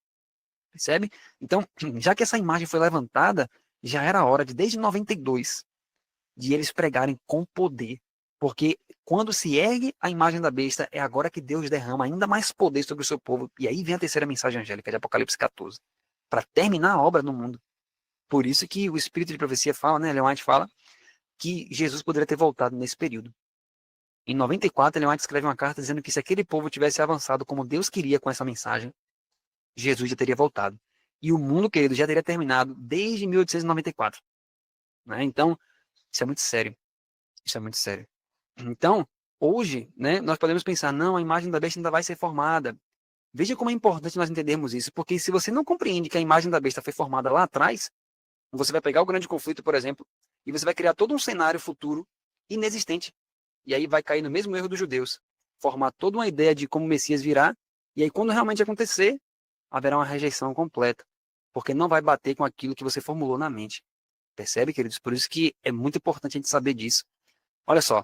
[SPEAKER 2] Percebe? Então, já que essa imagem foi levantada, já era hora de, desde 92, de eles pregarem com poder. Porque quando se ergue a imagem da besta, é agora que Deus derrama ainda mais poder sobre o seu povo. E aí vem a terceira mensagem angélica de Apocalipse 14, para terminar a obra no mundo. Por isso que o Espírito de Profecia fala, né, Ellen White fala, que Jesus poderia ter voltado nesse período. Em 94, Ellen White escreve uma carta dizendo que se aquele povo tivesse avançado como Deus queria com essa mensagem, Jesus já teria voltado. E o mundo, querido, já teria terminado desde 1894. Né? Então, isso é muito sério. Isso é muito sério. Então, hoje, né, nós podemos pensar, não, a imagem da besta ainda vai ser formada. Veja como é importante nós entendermos isso, porque se você não compreende que a imagem da besta foi formada lá atrás, você vai pegar o grande conflito, por exemplo, e você vai criar todo um cenário futuro inexistente. E aí vai cair no mesmo erro dos judeus, formar toda uma ideia de como o Messias virá, e aí quando realmente acontecer, haverá uma rejeição completa, porque não vai bater com aquilo que você formulou na mente. Percebe, queridos? Por isso que é muito importante a gente saber disso. Olha só,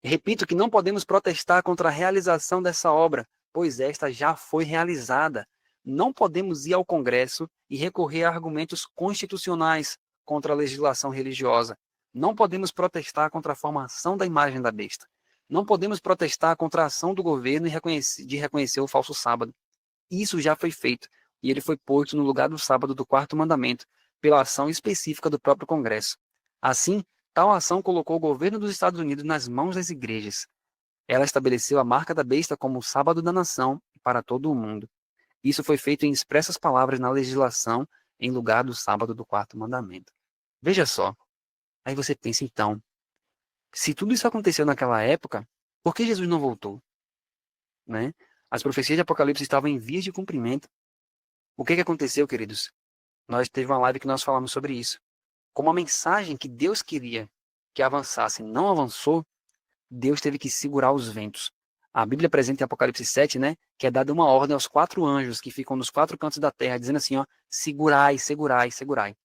[SPEAKER 2] repito que não podemos protestar contra a realização dessa obra, pois esta já foi realizada. Não podemos ir ao Congresso e recorrer a argumentos constitucionais contra a legislação religiosa. Não podemos protestar contra a formação da imagem da besta. Não podemos protestar contra a ação do governo de reconhecer o falso sábado. Isso já foi feito, e ele foi posto no lugar do sábado do quarto mandamento, pela ação específica do próprio Congresso. Assim, tal ação colocou o governo dos Estados Unidos nas mãos das igrejas. Ela estabeleceu a marca da besta como o sábado da nação para todo o mundo. Isso foi feito em expressas palavras na legislação, em lugar do sábado do quarto mandamento. Veja só. Aí você pensa, então, se tudo isso aconteceu naquela época, por que Jesus não voltou? Né? As profecias de Apocalipse estavam em vias de cumprimento. O que aconteceu, queridos? Nós teve uma live que nós falamos sobre isso. Como a mensagem que Deus queria que avançasse não avançou, Deus teve que segurar os ventos. A Bíblia apresenta em Apocalipse 7, né, que é dada uma ordem aos 4 anjos que ficam nos 4 cantos da terra, dizendo assim, ó, segurai, segurai, segurai.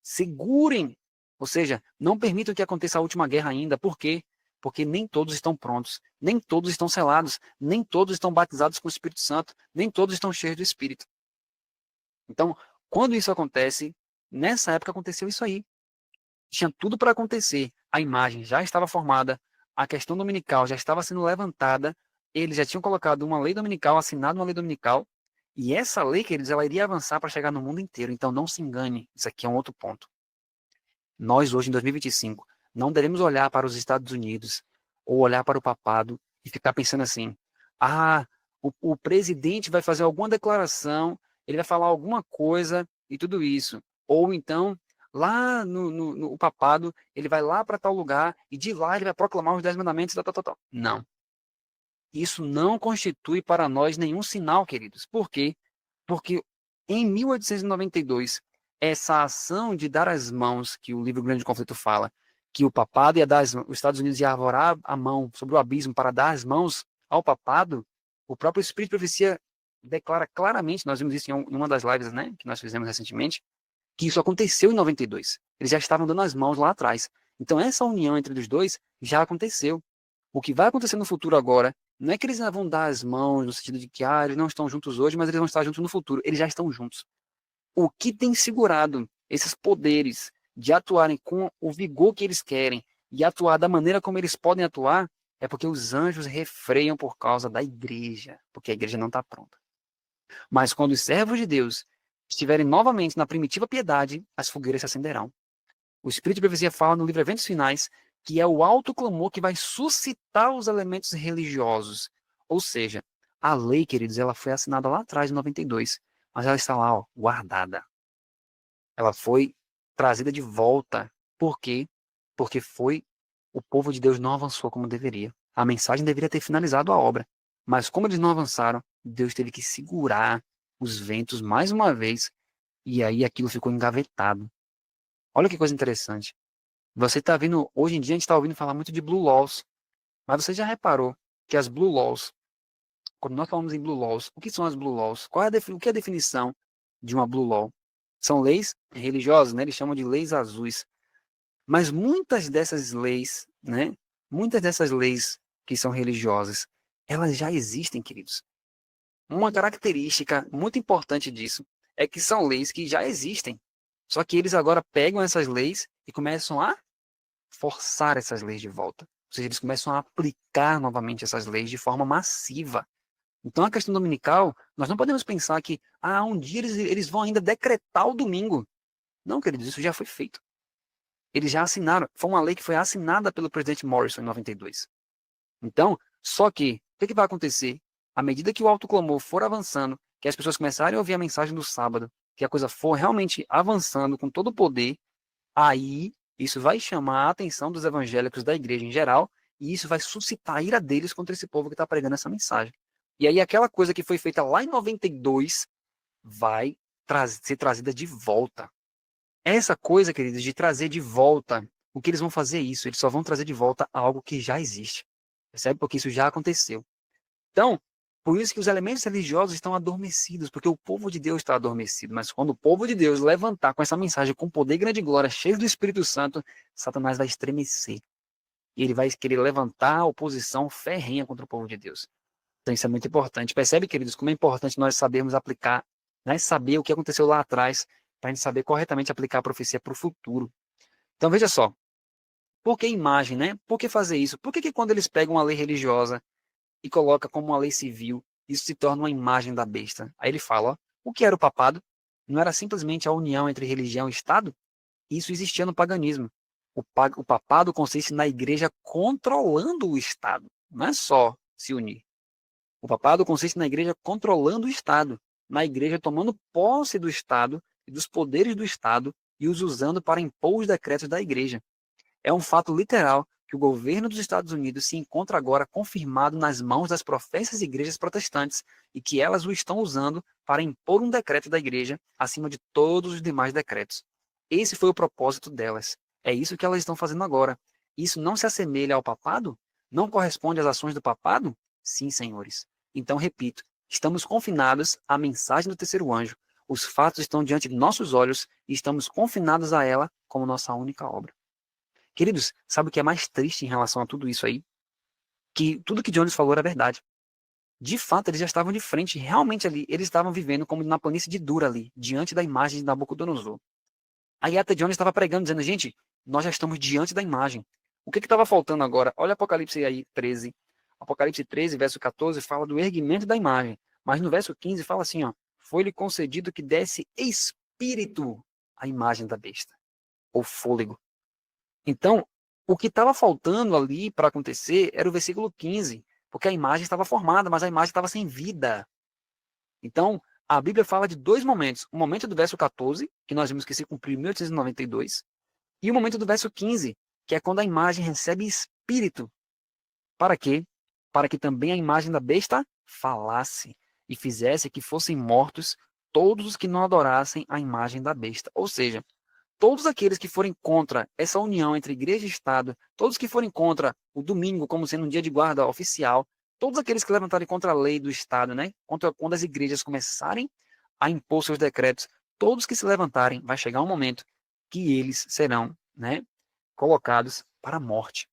[SPEAKER 2] Segurem, ou seja, não permitam que aconteça a última guerra ainda. Por quê? Porque nem todos estão prontos, nem todos estão selados, nem todos estão batizados com o Espírito Santo, nem todos estão cheios do Espírito. Então, quando isso acontece, nessa época aconteceu isso aí. Tinha tudo para acontecer. A imagem já estava formada, a questão dominical já estava sendo levantada, eles já tinham colocado uma lei dominical, assinado uma lei dominical, e essa lei, queridos, ela iria avançar para chegar no mundo inteiro. Então, não se engane, isso aqui é um outro ponto. Nós, hoje, em 2025, não devemos olhar para os Estados Unidos ou olhar para o papado e ficar pensando assim, o presidente vai fazer alguma declaração, ele vai falar alguma coisa e tudo isso. Ou então, lá no papado, ele vai lá para tal lugar e de lá ele vai proclamar os 10 mandamentos, tal, tal, tal, tal. Não. Isso não constitui para nós nenhum sinal, queridos. Por quê? Porque em 1892, essa ação de dar as mãos, que o livro Grande Conflito fala, que o papado ia dar os Estados Unidos ia arvorar a mão sobre o abismo para dar as mãos ao papado, o próprio Espírito de Profecia declara claramente, nós vimos isso em uma das lives, né, que nós fizemos recentemente, que isso aconteceu em 92. Eles já estavam dando as mãos lá atrás. Então essa união entre os dois já aconteceu. O que vai acontecer no futuro agora, não é que eles vão dar as mãos no sentido de que eles não estão juntos hoje, mas eles vão estar juntos no futuro. Eles já estão juntos. O que tem segurado esses poderes de atuarem com o vigor que eles querem e atuar da maneira como eles podem atuar é porque os anjos refreiam por causa da igreja, porque a igreja não está pronta. Mas quando os servos de Deus estiverem novamente na primitiva piedade, as fogueiras se acenderão. O Espírito de Profecia fala no livro Eventos Finais que é o alto clamor que vai suscitar os elementos religiosos. Ou seja, a lei, queridos, ela foi assinada lá atrás, em 92, mas ela está lá, ó, guardada. Ela foi trazida de volta. Por quê? Porque o povo de Deus não avançou como deveria. A mensagem deveria ter finalizado a obra. Mas como eles não avançaram, Deus teve que segurar os ventos mais uma vez, e aí aquilo ficou engavetado. Olha que coisa interessante. Você está vendo, hoje em dia a gente está ouvindo falar muito de Blue Laws, mas você já reparou que as Blue Laws, quando nós falamos em Blue Laws, o que são as Blue Laws? O que é a definição de uma Blue Law? São leis religiosas, né? Eles chamam de leis azuis. Mas muitas dessas leis, né? Muitas dessas leis que são religiosas, elas já existem, queridos. Uma característica muito importante disso é que são leis que já existem. Só que eles agora pegam essas leis e começam a forçar essas leis de volta. Ou seja, eles começam a aplicar novamente essas leis de forma massiva. Então, a questão dominical, nós não podemos pensar que um dia eles vão ainda decretar o domingo. Não, queridos, isso já foi feito. Eles já assinaram. Foi uma lei que foi assinada pelo presidente Morrison em 92. Então, só que, o que vai acontecer? À medida que o autoclamor for avançando, que as pessoas começarem a ouvir a mensagem do sábado, que a coisa for realmente avançando com todo o poder, aí isso vai chamar a atenção dos evangélicos da igreja em geral, e isso vai suscitar a ira deles contra esse povo que está pregando essa mensagem. E aí aquela coisa que foi feita lá em 92 vai ser trazida de volta. Essa coisa, queridos, de trazer de volta, o que eles vão fazer é isso, eles só vão trazer de volta algo que já existe. Percebe? Porque isso já aconteceu. Então, por isso que os elementos religiosos estão adormecidos, porque o povo de Deus está adormecido. Mas quando o povo de Deus levantar com essa mensagem, com poder, grande glória, cheio do Espírito Santo, Satanás vai estremecer. E ele vai querer levantar a oposição ferrenha contra o povo de Deus. Então isso é muito importante. Percebe, queridos, como é importante nós sabermos aplicar, né, saber o que aconteceu lá atrás, para a gente saber corretamente aplicar a profecia para o futuro. Então veja só, por que imagem, né? Por que fazer isso? Por que quando eles pegam uma lei religiosa e coloca como uma lei civil, isso se torna uma imagem da besta? Aí ele fala, ó, o que era o papado? Não era simplesmente a união entre religião e Estado? Isso existia no paganismo. O papado consiste na igreja controlando o Estado, não é só se unir. O papado consiste na igreja controlando o Estado, na igreja tomando posse do Estado e dos poderes do Estado e os usando para impor os decretos da igreja. É um fato literal que o governo dos Estados Unidos se encontra agora confirmado nas mãos das professas igrejas protestantes e que elas o estão usando para impor um decreto da igreja acima de todos os demais decretos. Esse foi o propósito delas. É isso que elas estão fazendo agora. Isso não se assemelha ao papado? Não corresponde às ações do papado? Sim, senhores. Então, repito, estamos confinados à mensagem do terceiro anjo. Os fatos estão diante de nossos olhos e estamos confinados a ela como nossa única obra. Queridos, sabe o que é mais triste em relação a tudo isso aí? Que tudo que Jones falou era verdade. De fato, eles já estavam de frente, realmente ali, eles estavam vivendo como na planície de Dura ali, diante da imagem de Nabucodonosor. Aí até Jones estava pregando, dizendo, gente, nós já estamos diante da imagem. O que estava faltando agora? Olha Apocalipse aí 13. Apocalipse 13, verso 14, fala do erguimento da imagem. Mas no verso 15 fala assim, ó, foi-lhe concedido que desse espírito à imagem da besta, ou fôlego. Então, o que estava faltando ali para acontecer era o versículo 15, porque a imagem estava formada, mas a imagem estava sem vida. Então, a Bíblia fala de dois momentos. O momento do verso 14, que nós vimos que se cumpriu em 1892, e o momento do verso 15, que é quando a imagem recebe espírito. Para quê? Para que também a imagem da besta falasse e fizesse que fossem mortos todos os que não adorassem a imagem da besta. Ou seja, todos aqueles que forem contra essa união entre igreja e Estado, todos que forem contra o domingo como sendo um dia de guarda oficial, todos aqueles que levantarem contra a lei do Estado, né? Contra quando as igrejas começarem a impor seus decretos, todos que se levantarem, vai chegar um momento que eles serão, né, colocados para a morte.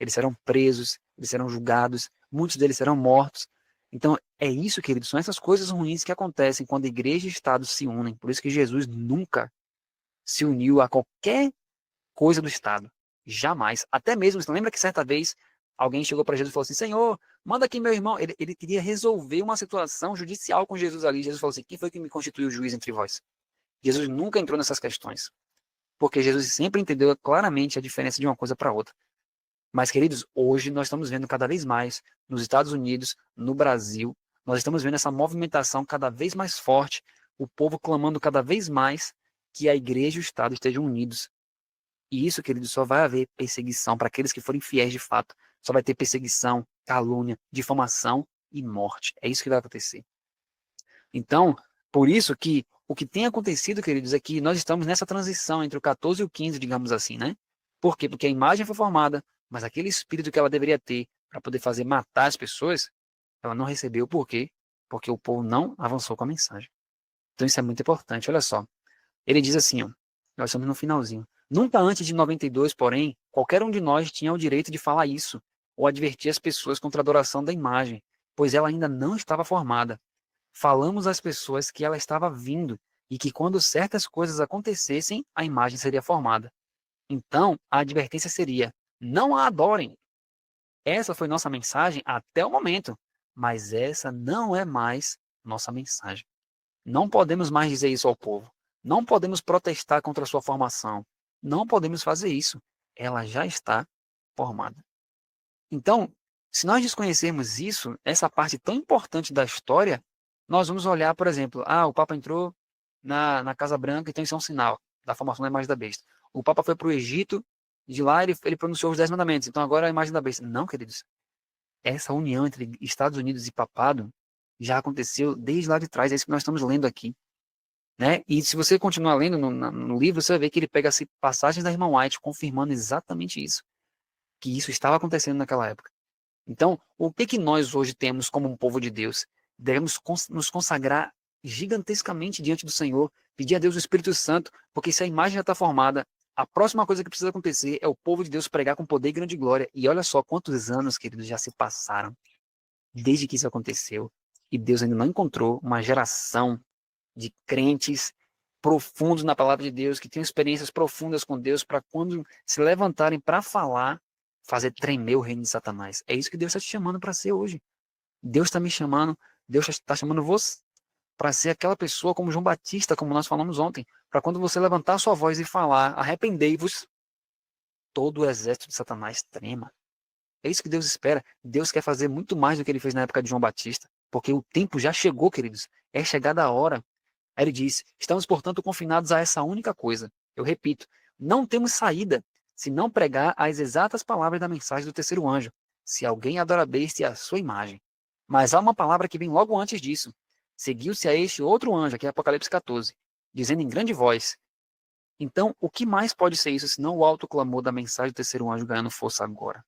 [SPEAKER 2] Eles serão presos, eles serão julgados, muitos deles serão mortos. Então, é isso, queridos, são essas coisas ruins que acontecem quando a igreja e o Estado se unem. Por isso que Jesus nunca se uniu a qualquer coisa do Estado. Jamais. Até mesmo, você lembra que certa vez alguém chegou para Jesus e falou assim, Senhor, manda aqui meu irmão. Ele queria resolver uma situação judicial com Jesus ali. Jesus falou assim, quem foi que me constituiu juiz entre vós? Jesus nunca entrou nessas questões. Porque Jesus sempre entendeu claramente a diferença de uma coisa para outra. Mas, queridos, hoje nós estamos vendo cada vez mais, nos Estados Unidos, no Brasil, nós estamos vendo essa movimentação cada vez mais forte, o povo clamando cada vez mais que a igreja e o Estado estejam unidos. E isso, queridos, só vai haver perseguição para aqueles que forem fiéis de fato. Só vai ter perseguição, calúnia, difamação e morte. É isso que vai acontecer. Então, por isso que o que tem acontecido, queridos, é que nós estamos nessa transição entre o 14 e o 15, digamos assim, né? Por quê? Porque a imagem foi formada, mas aquele espírito que ela deveria ter para poder fazer matar as pessoas, ela não recebeu. Por quê? Porque o povo não avançou com a mensagem. Então isso é muito importante. Olha só. Ele diz assim, ó, nós estamos no finalzinho. Nunca antes de 92, porém, qualquer um de nós tinha o direito de falar isso, ou advertir as pessoas contra a adoração da imagem, pois ela ainda não estava formada. Falamos às pessoas que ela estava vindo, e que quando certas coisas acontecessem, a imagem seria formada. Então, a advertência seria, não a adorem. Essa foi nossa mensagem até o momento, mas essa não é mais nossa mensagem. Não podemos mais dizer isso ao povo. Não podemos protestar contra a sua formação. Não podemos fazer isso. Ela já está formada. Então, se nós desconhecermos isso, essa parte tão importante da história, nós vamos olhar, por exemplo, o Papa entrou na Casa Branca, então isso é um sinal da formação da imagem da besta. O Papa foi para o Egito, de lá ele pronunciou os 10 mandamentos, então agora é a imagem da besta. Não, queridos. Essa união entre Estados Unidos e Papado já aconteceu desde lá de trás, é isso que nós estamos lendo aqui. Né? E se você continuar lendo no livro, você vai ver que ele pega as passagens da irmã White confirmando exatamente isso, que isso estava acontecendo naquela época. Então, o que que nós hoje temos como um povo de Deus? Devemos nos consagrar gigantescamente diante do Senhor, pedir a Deus o Espírito Santo, porque se a imagem já está formada, a próxima coisa que precisa acontecer é o povo de Deus pregar com poder e grande glória. E olha só quantos anos, queridos, já se passaram desde que isso aconteceu. E Deus ainda não encontrou uma geração de crentes profundos na palavra de Deus, que tenham experiências profundas com Deus, para quando se levantarem para falar, fazer tremer o reino de Satanás. É isso que Deus está te chamando para ser hoje. Deus está me chamando, Deus está chamando você para ser aquela pessoa como João Batista, como nós falamos ontem, para quando você levantar a sua voz e falar, arrependei-vos, todo o exército de Satanás trema. É isso que Deus espera. Deus quer fazer muito mais do que ele fez na época de João Batista, porque o tempo já chegou, queridos. É chegada a hora. Aí ele diz: estamos, portanto, confinados a essa única coisa. Eu repito, não temos saída se não pregar as exatas palavras da mensagem do terceiro anjo. Se alguém adora a besta e a sua imagem. Mas há uma palavra que vem logo antes disso. Seguiu-se a este outro anjo, aqui é Apocalipse 14, dizendo em grande voz. Então, o que mais pode ser isso, senão o alto clamor da mensagem do terceiro anjo ganhando força agora?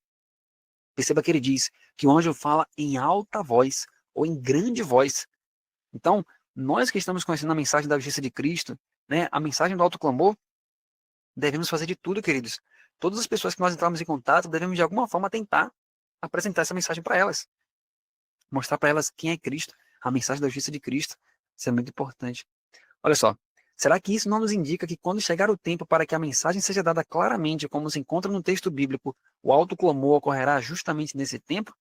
[SPEAKER 2] Perceba que ele diz que o anjo fala em alta voz, ou em grande voz. Então, nós que estamos conhecendo a mensagem da justiça de Cristo, né, a mensagem do alto clamor, devemos fazer de tudo, queridos. Todas as pessoas que nós entrarmos em contato, devemos de alguma forma tentar apresentar essa mensagem para elas. Mostrar para elas quem é Cristo, a mensagem da justiça de Cristo. Isso é muito importante. Olha só, será que isso não nos indica que quando chegar o tempo para que a mensagem seja dada claramente, como se encontra no texto bíblico, o alto clamor ocorrerá justamente nesse tempo?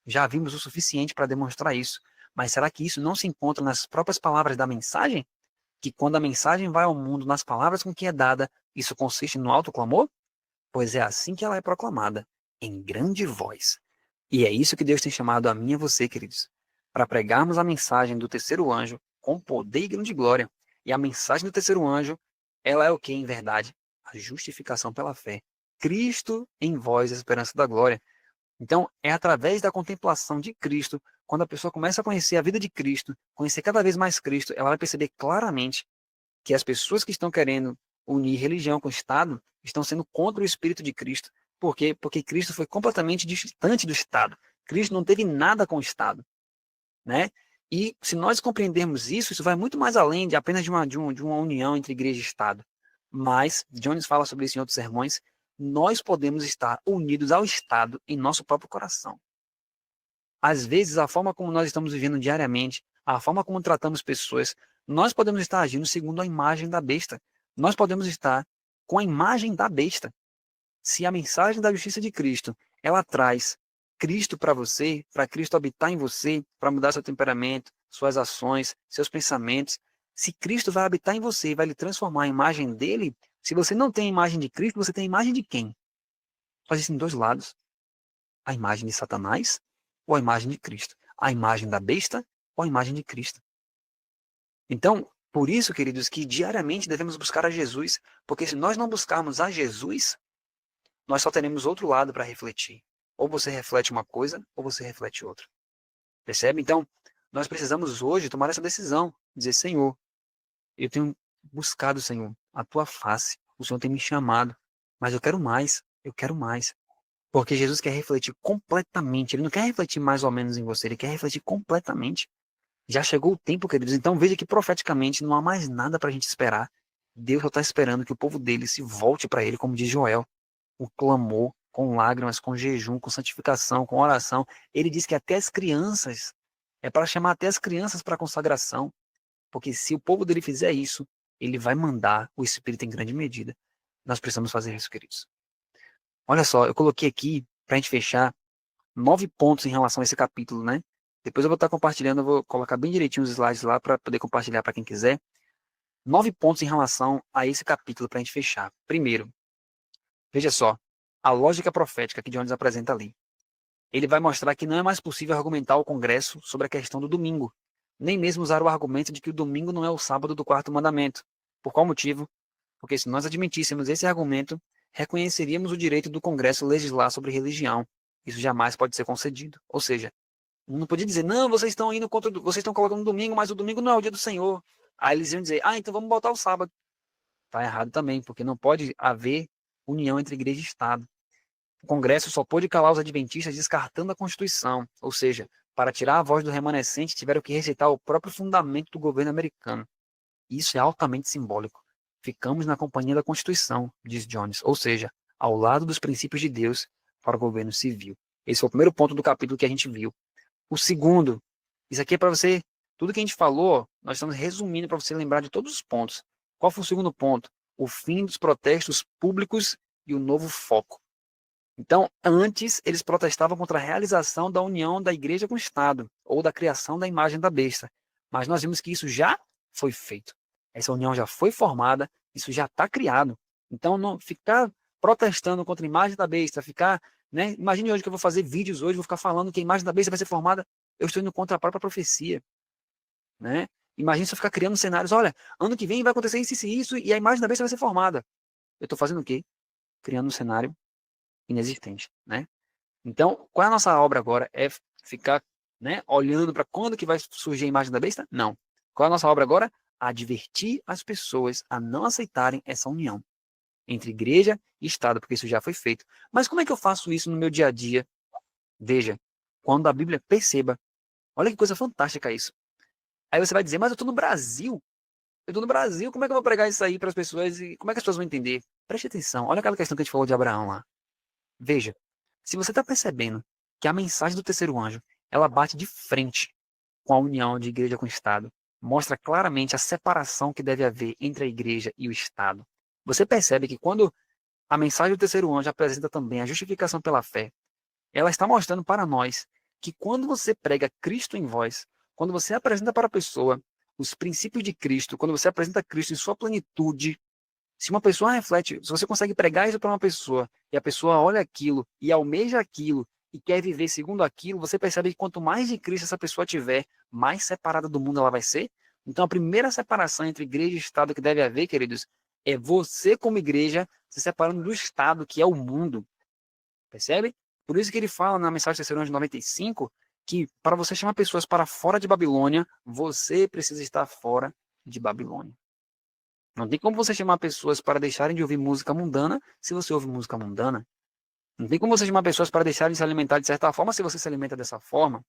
[SPEAKER 2] Já vimos o suficiente para demonstrar isso. Mas será que isso não se encontra nas próprias palavras da mensagem? Que quando a mensagem vai ao mundo nas palavras com que é dada, isso consiste no alto clamor? Pois é assim que ela é proclamada, em grande voz. E é isso que Deus tem chamado a mim e a você, queridos, para pregarmos a mensagem do terceiro anjo com poder e grande glória. E a mensagem do terceiro anjo, ela é o que, em verdade? A justificação pela fé. Cristo em vós, a esperança da glória. Então, é através da contemplação de Cristo, quando a pessoa começa a conhecer a vida de Cristo, conhecer cada vez mais Cristo, ela vai perceber claramente que as pessoas que estão querendo unir religião com o Estado estão sendo contra o Espírito de Cristo. Por quê? Porque Cristo foi completamente distante do Estado. Cristo não teve nada com o Estado, né? E se nós compreendermos isso, isso vai muito mais além de apenas de uma união entre igreja e Estado. Mas, Jones fala sobre isso em outros sermões, nós podemos estar unidos ao Estado em nosso próprio coração. Às vezes, a forma como nós estamos vivendo diariamente, a forma como tratamos pessoas, nós podemos estar agindo segundo a imagem da besta. Nós podemos estar com a imagem da besta. Se a mensagem da justiça de Cristo, ela traz Cristo para você, para Cristo habitar em você, para mudar seu temperamento, suas ações, seus pensamentos, se Cristo vai habitar em você e vai lhe transformar a imagem dele, se você não tem a imagem de Cristo, você tem a imagem de quem? Só existem dois lados. A imagem de Satanás ou a imagem de Cristo? A imagem da besta ou a imagem de Cristo? Então, por isso, queridos, que diariamente devemos buscar a Jesus, porque se nós não buscarmos a Jesus, nós só teremos outro lado para refletir. Ou você reflete uma coisa, ou você reflete outra. Percebe? Então, nós precisamos hoje tomar essa decisão, dizer, Senhor, eu tenho buscado, Senhor, a tua face, o Senhor tem me chamado, mas eu quero mais, eu quero mais. Porque Jesus quer refletir completamente, ele não quer refletir mais ou menos em você, ele quer refletir completamente. Já chegou o tempo, queridos, então veja que profeticamente não há mais nada para a gente esperar. Deus só está esperando que o povo dele se volte para ele, como diz Joel, o clamor, com lágrimas, com jejum, com santificação, com oração. Ele diz que até as crianças, é para chamar até as crianças para a consagração, porque se o povo dele fizer isso, ele vai mandar o Espírito em grande medida. Nós precisamos fazer isso, queridos. Olha só, eu coloquei aqui, para a gente fechar, 9 pontos em relação a esse capítulo, né? Depois eu vou estar compartilhando, eu vou colocar bem direitinho os slides lá para poder compartilhar para quem quiser. 9 pontos em relação a esse capítulo para a gente fechar. Primeiro, veja só, a lógica profética que Jones apresenta ali. Ele vai mostrar que não é mais possível argumentar ao Congresso sobre a questão do domingo, nem mesmo usar o argumento de que o domingo não é o sábado do quarto mandamento. Por qual motivo? Porque se nós admitíssemos esse argumento, reconheceríamos o direito do Congresso legislar sobre religião. Isso jamais pode ser concedido. Ou seja, não podia dizer, não, vocês estão indo contra, vocês estão colocando o domingo, mas o domingo não é o dia do Senhor. Aí eles iam dizer, então vamos botar o sábado. Está errado também, porque não pode haver união entre igreja e Estado. O Congresso só pôde calar os adventistas descartando a Constituição, ou seja, para tirar a voz do remanescente, tiveram que rejeitar o próprio fundamento do governo americano. Isso é altamente simbólico. Ficamos na companhia da Constituição, diz Jones, ou seja, ao lado dos princípios de Deus para o governo civil. Esse foi o primeiro ponto do capítulo que a gente viu. O segundo, isso aqui é para você, tudo que a gente falou, nós estamos resumindo para você lembrar de todos os pontos. Qual foi o segundo ponto? O fim dos protestos públicos e o novo foco. Então, antes, eles protestavam contra a realização da união da igreja com o Estado, ou da criação da imagem da besta. Mas nós vimos que isso já foi feito. Essa união já foi formada, isso já está criado. Então, não ficar protestando contra a imagem da besta, ficar, né? Imagine hoje que eu vou fazer vídeos hoje, vou ficar falando que a imagem da besta vai ser formada, eu estou indo contra a própria profecia, né? Imagine se eu ficar criando cenários, olha, ano que vem vai acontecer isso e isso, e a imagem da besta vai ser formada. Eu estou fazendo o quê? Criando um cenário inexistente, né? Então, qual é a nossa obra agora? É ficar, né, olhando para quando que vai surgir a imagem da besta? Não. Qual é a nossa obra agora? Advertir as pessoas a não aceitarem essa união entre igreja e Estado, porque isso já foi feito. Mas como é que eu faço isso no meu dia a dia? Veja, quando a Bíblia perceba, olha que coisa fantástica isso. Aí você vai dizer, mas eu estou no Brasil. Eu estou no Brasil, como é que eu vou pregar isso aí para as pessoas e como é que as pessoas vão entender? Preste atenção, olha aquela questão que a gente falou de Abraão lá. Veja, se você está percebendo que a mensagem do terceiro anjo, ela bate de frente com a união de igreja com o Estado, mostra claramente a separação que deve haver entre a igreja e o Estado. Você percebe que quando a mensagem do terceiro anjo apresenta também a justificação pela fé, ela está mostrando para nós que quando você prega Cristo em vós, quando você apresenta para a pessoa os princípios de Cristo, quando você apresenta Cristo em sua plenitude, se uma pessoa reflete, se você consegue pregar isso para uma pessoa e a pessoa olha aquilo e almeja aquilo e quer viver segundo aquilo, você percebe que quanto mais de Cristo essa pessoa tiver, mais separada do mundo ela vai ser. Então a primeira separação entre igreja e Estado que deve haver, queridos, é você como igreja se separando do Estado, que é o mundo. Percebe? Por isso que ele fala na mensagem terceira de 95 que para você chamar pessoas para fora de Babilônia, você precisa estar fora de Babilônia. Não tem como você chamar pessoas para deixarem de ouvir música mundana se você ouve música mundana. Não tem como você chamar pessoas para deixarem de se alimentar de certa forma se você se alimenta dessa forma.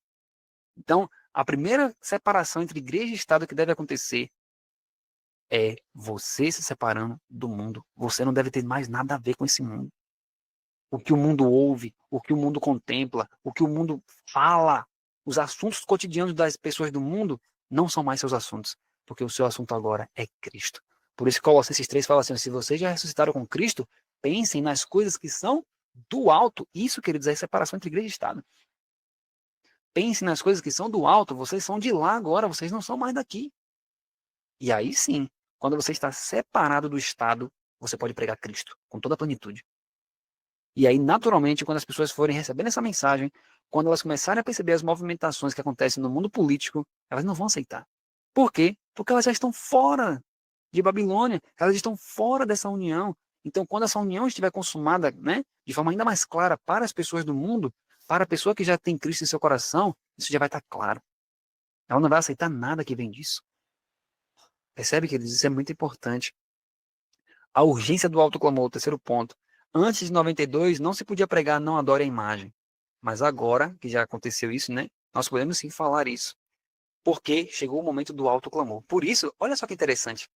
[SPEAKER 2] Então, a primeira separação entre igreja e Estado que deve acontecer é você se separando do mundo. Você não deve ter mais nada a ver com esse mundo. O que o mundo ouve, o que o mundo contempla, o que o mundo fala, os assuntos cotidianos das pessoas do mundo não são mais seus assuntos, porque o seu assunto agora é Cristo. Por isso, Colossenses 3 fala assim, se vocês já ressuscitaram com Cristo, pensem nas coisas que são do alto. Isso, queridos, é separação entre igreja e Estado. Pensem nas coisas que são do alto, vocês são de lá agora, vocês não são mais daqui. E aí sim, quando você está separado do Estado, você pode pregar Cristo com toda a plenitude. E aí, naturalmente, quando as pessoas forem recebendo essa mensagem, quando elas começarem a perceber as movimentações que acontecem no mundo político, elas não vão aceitar. Por quê? Porque elas já estão fora de Babilônia, elas estão fora dessa união. Então, quando essa união estiver consumada, né, de forma ainda mais clara para as pessoas do mundo, para a pessoa que já tem Cristo em seu coração, isso já vai estar claro. Ela não vai aceitar nada que vem disso. Percebe, queridos? Isso é muito importante. A urgência do autoclamor, o terceiro ponto. Antes de 92, não se podia pregar não adore a imagem. Mas agora, que já aconteceu isso, né? Nós podemos sim falar isso. Porque chegou o momento do autoclamor. Por isso, olha só que interessante.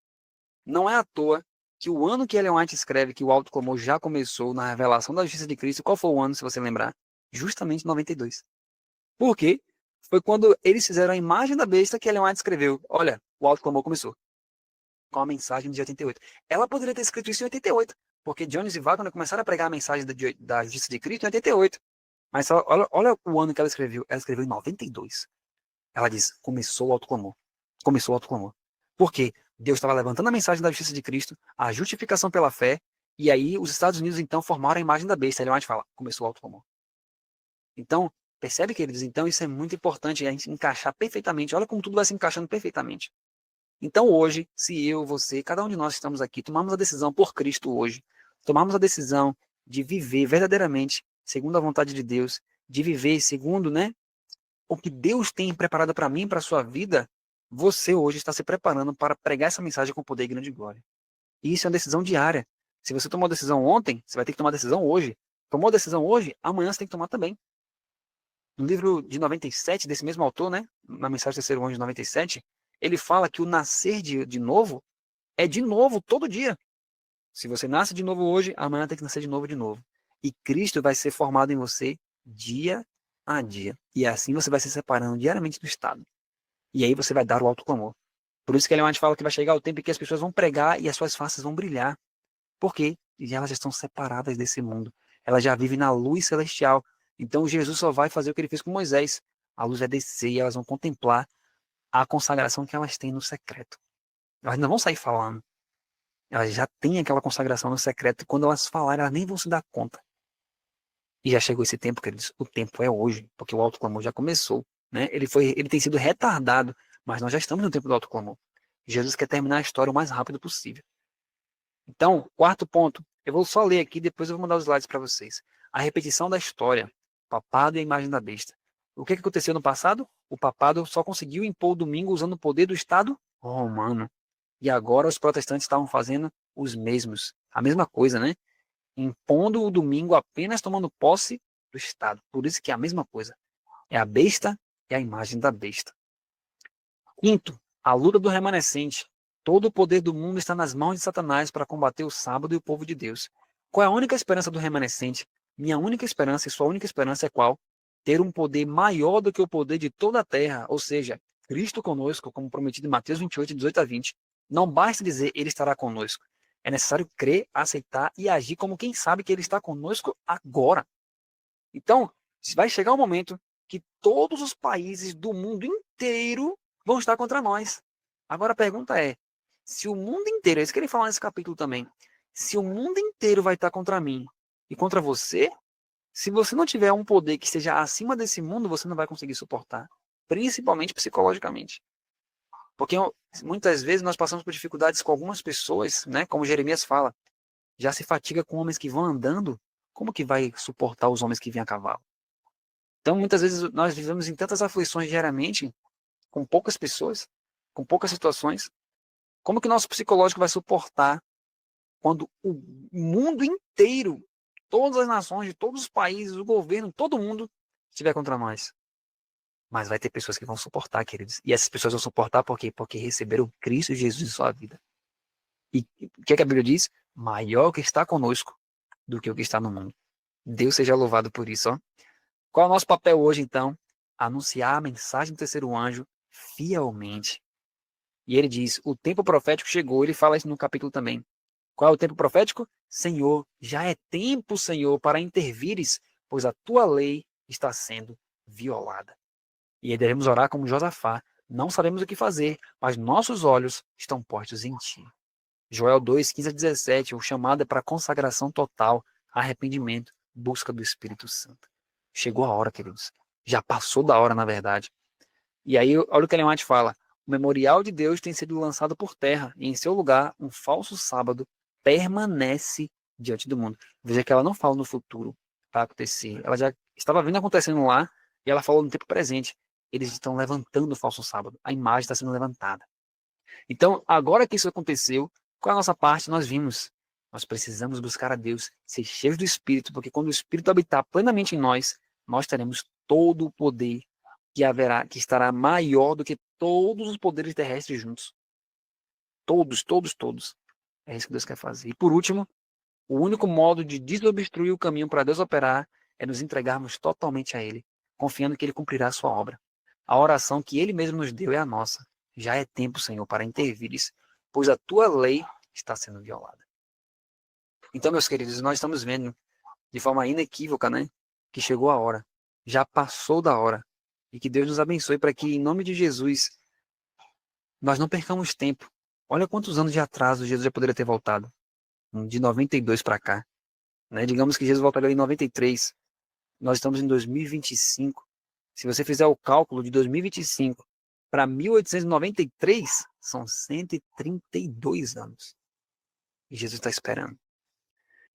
[SPEAKER 2] Não é à toa que o ano que Ellen White escreve que o autoclamor já começou na revelação da justiça de Cristo, qual foi o ano, se você lembrar? Justamente 92. Por quê? Foi quando eles fizeram a imagem da besta que Ellen White escreveu. Olha, o autoclamor começou. Com a mensagem de 88. Ela poderia ter escrito isso em 88, porque Jones e Wagner começaram a pregar a mensagem da justiça de Cristo em 88. Mas olha o ano que ela escreveu. Ela escreveu em 92. Ela diz, começou o autoclamor. Começou o autoclamor. Por quê? Deus estava levantando a mensagem da justiça de Cristo, a justificação pela fé, e aí os Estados Unidos então formaram a imagem da besta. Ellen White fala, começou o autoclamor. Então, percebe, queridos? Então isso é muito importante, a gente encaixar perfeitamente. Olha como tudo vai se encaixando perfeitamente. Então hoje, se eu, você, cada um de nós que estamos aqui, tomamos a decisão por Cristo hoje, tomamos a decisão de viver verdadeiramente segundo a vontade de Deus, de viver segundo, né, o que Deus tem preparado para mim, para a sua vida, você hoje está se preparando para pregar essa mensagem com poder e grande glória. E isso é uma decisão diária. Se você tomou a decisão ontem, você vai ter que tomar a decisão hoje. Tomou a decisão hoje, amanhã você tem que tomar também. No livro de 97, desse mesmo autor, né, na mensagem do terceiro anjo de 97, ele fala que o nascer de novo é de novo, todo dia. Se você nasce de novo hoje, amanhã tem que nascer de novo de novo. E Cristo vai ser formado em você dia a dia. E assim você vai se separando diariamente do estado. E aí você vai dar o autoclamor. Por isso que Ellen White fala que vai chegar o tempo em que as pessoas vão pregar e as suas faces vão brilhar. Por quê? E elas já estão separadas desse mundo. Elas já vivem na luz celestial. Então Jesus só vai fazer o que ele fez com Moisés. A luz vai descer e elas vão contemplar a consagração que elas têm no secreto. Elas não vão sair falando. Elas já têm aquela consagração no secreto. E quando elas falarem, elas nem vão se dar conta. E já chegou esse tempo, queridos. O tempo é hoje, porque o autoclamor já começou. Né? Ele tem sido retardado, mas nós já estamos no tempo do autoclamor. Jesus quer terminar a história o mais rápido possível. Então, quarto ponto. Eu vou só ler aqui, depois eu vou mandar os slides para vocês. A repetição da história. Papado e a imagem da besta. O que aconteceu no passado? O papado só conseguiu impor o domingo usando o poder do Estado romano. E agora os protestantes estavam fazendo os mesmos. A mesma coisa, né? Impondo o domingo apenas tomando posse do Estado. Por isso que é a mesma coisa. É a besta e a imagem da besta. Quinto, a luta do remanescente. Todo o poder do mundo está nas mãos de Satanás para combater o sábado e o povo de Deus. Qual é a única esperança do remanescente? Minha única esperança e sua única esperança é qual? Ter um poder maior do que o poder de toda a terra, ou seja, Cristo conosco, como prometido em Mateus 28, 18 a 20. Não basta dizer ele estará conosco. É necessário crer, aceitar e agir como quem sabe que ele está conosco agora. Então, vai chegar um momento que todos os países do mundo inteiro vão estar contra nós. Agora a pergunta é, se o mundo inteiro, é isso que ele fala nesse capítulo também, se o mundo inteiro vai estar contra mim e contra você, se você não tiver um poder que esteja acima desse mundo, você não vai conseguir suportar, principalmente psicologicamente. Porque muitas vezes nós passamos por dificuldades com algumas pessoas, né, como Jeremias fala, já se fatiga com homens que vão andando, como que vai suportar os homens que vêm a cavalo? Então, muitas vezes nós vivemos em tantas aflições diariamente, com poucas pessoas, com poucas situações. Como que nosso psicológico vai suportar quando o mundo inteiro, todas as nações, de todos os países, o governo, todo mundo estiver contra nós? Mas vai ter pessoas que vão suportar, queridos. E essas pessoas vão suportar por quê? Porque receberam Cristo Jesus em sua vida. E o que a Bíblia diz? Maior que está conosco do que o que está no mundo. Deus seja louvado por isso. Ó. Qual é o nosso papel hoje, então? Anunciar a mensagem do terceiro anjo fielmente. E ele diz, o tempo profético chegou. Ele fala isso no capítulo também. Qual é o tempo profético? Senhor, já é tempo, Senhor, para intervires, pois a tua lei está sendo violada. E aí devemos orar como Josafá. Não sabemos o que fazer, mas nossos olhos estão postos em ti. Joel 2, 15 a 17, o chamado é para consagração total, arrependimento, busca do Espírito Santo. Chegou a hora, queridos. Já passou da hora, na verdade. E aí, olha o que Ellen White fala. O memorial de Deus tem sido lançado por terra, e em seu lugar, um falso sábado permanece diante do mundo. Veja que ela não fala no futuro para acontecer. Ela já estava vindo acontecendo lá, e ela falou no tempo presente. Eles estão levantando o falso sábado. A imagem está sendo levantada. Então, agora que isso aconteceu, qual é a nossa parte? Nós vimos. Nós precisamos buscar a Deus, ser cheios do Espírito, porque quando o Espírito habitar plenamente em nós, nós teremos todo o poder que estará maior do que todos os poderes terrestres juntos. Todos, todos, todos. É isso que Deus quer fazer. E por último, o único modo de desobstruir o caminho para Deus operar é nos entregarmos totalmente a Ele, confiando que Ele cumprirá a sua obra. A oração que Ele mesmo nos deu é a nossa. Já é tempo, Senhor, para intervires, pois a tua lei está sendo violada. Então, meus queridos, nós estamos vendo de forma inequívoca, né, que chegou a hora. Já passou da hora. E que Deus nos abençoe para que, em nome de Jesus, nós não percamos tempo, Olha quantos anos de atraso Jesus já poderia ter voltado. De 92 para cá. Né? Digamos que Jesus voltaria em 93. Nós estamos em 2025. Se você fizer o cálculo de 2025 para 1893, são 132 anos. E Jesus está esperando.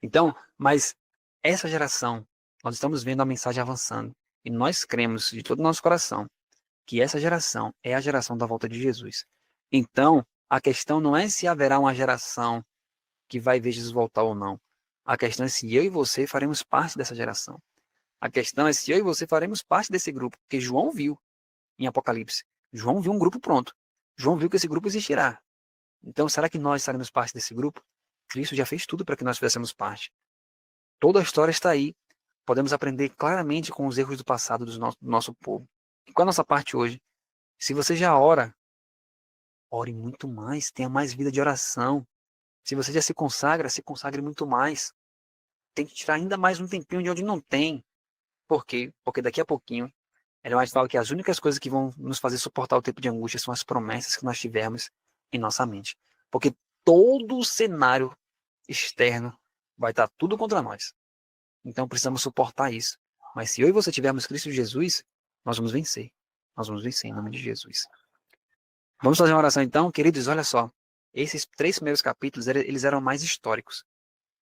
[SPEAKER 2] Então, mas essa geração, nós estamos vendo a mensagem avançando. E nós cremos de todo o nosso coração que essa geração é a geração da volta de Jesus. Então, a questão não é se haverá uma geração que vai ver Jesus voltar ou não. A questão é se eu e você faremos parte dessa geração. A questão é se eu e você faremos parte desse grupo, porque João viu em Apocalipse. João viu um grupo pronto. João viu que esse grupo existirá. Então, será que nós faremos parte desse grupo? Cristo já fez tudo para que nós fizéssemos parte. Toda a história está aí. Podemos aprender claramente com os erros do passado do nosso povo. E qual a nossa parte hoje? Se você já ora, ore muito mais, tenha mais vida de oração. Se você já se consagre muito mais. Tem que tirar ainda mais um tempinho de onde não tem. Por quê? Porque daqui a pouquinho, Ellen White fala que as únicas coisas que vão nos fazer suportar o tempo de angústia são as promessas que nós tivermos em nossa mente. Porque todo o cenário externo vai estar tudo contra nós. Então precisamos suportar isso. Mas se eu e você tivermos Cristo Jesus, nós vamos vencer. Nós vamos vencer em nome de Jesus. Vamos fazer uma oração então? Queridos, olha só. Esses 3 primeiros capítulos, eles eram mais históricos.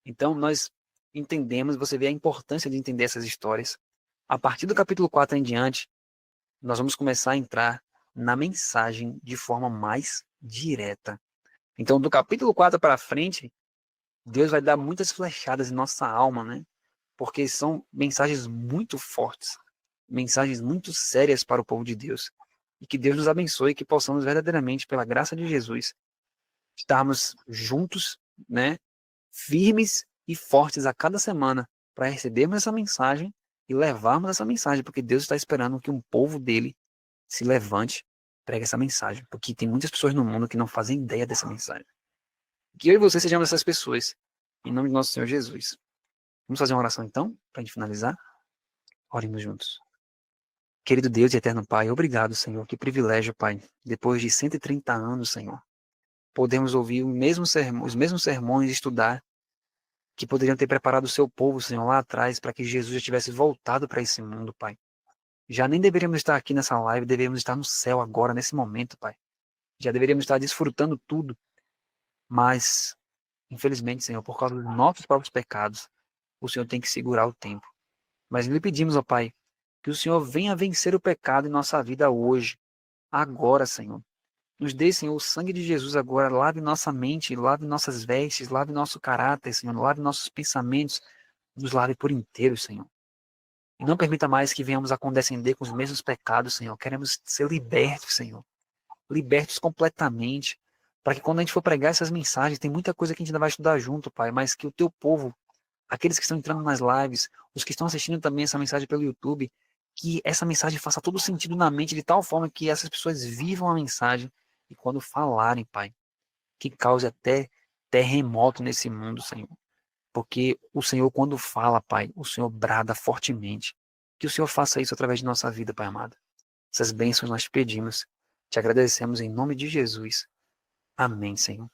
[SPEAKER 2] Então nós entendemos, você vê a importância de entender essas histórias. A partir do capítulo 4 em diante, nós vamos começar a entrar na mensagem de forma mais direta. Então, do capítulo 4 para frente, Deus vai dar muitas flechadas em nossa alma, né? Porque são mensagens muito fortes, mensagens muito sérias para o povo de Deus. E que Deus nos abençoe e que possamos verdadeiramente, pela graça de Jesus, estarmos juntos, né? Firmes e fortes a cada semana para recebermos essa mensagem e levarmos essa mensagem, porque Deus está esperando que um povo dele se levante e pregue essa mensagem, porque tem muitas pessoas no mundo que não fazem ideia dessa mensagem. Que eu e você sejamos essas pessoas, em nome de nosso Senhor Jesus. Vamos fazer uma oração então, para a gente finalizar? Oremos juntos. Querido Deus e eterno Pai, obrigado, Senhor, que privilégio, Pai, depois de 130 anos, Senhor, podemos ouvir os mesmos sermões e estudar que poderiam ter preparado o seu povo, Senhor, lá atrás, para que Jesus já tivesse voltado para esse mundo, Pai. Já nem deveríamos estar aqui nessa live, deveríamos estar no céu agora, nesse momento, Pai. Já deveríamos estar desfrutando tudo. Mas, infelizmente, Senhor, por causa dos nossos próprios pecados, o Senhor tem que segurar o tempo. Mas lhe pedimos, ó Pai, que o Senhor venha vencer o pecado em nossa vida hoje, agora, Senhor. Nos dê, Senhor, o sangue de Jesus agora, lave nossa mente, lave nossas vestes, lave nosso caráter, Senhor, lave nossos pensamentos, nos lave por inteiro, Senhor. E não permita mais que venhamos a condescender com os mesmos pecados, Senhor. Queremos ser libertos, Senhor. Libertos completamente. Para que quando a gente for pregar essas mensagens, tem muita coisa que a gente ainda vai estudar junto, Pai, mas que o teu povo, aqueles que estão entrando nas lives, os que estão assistindo também essa mensagem pelo YouTube, que essa mensagem faça todo sentido na mente de tal forma que essas pessoas vivam a mensagem e quando falarem, Pai, que cause até terremoto nesse mundo, Senhor. Porque o Senhor, quando fala, Pai, o Senhor brada fortemente. Que o Senhor faça isso através de nossa vida, Pai amado. Essas bênçãos nós te pedimos. Te agradecemos em nome de Jesus. Amém, Senhor.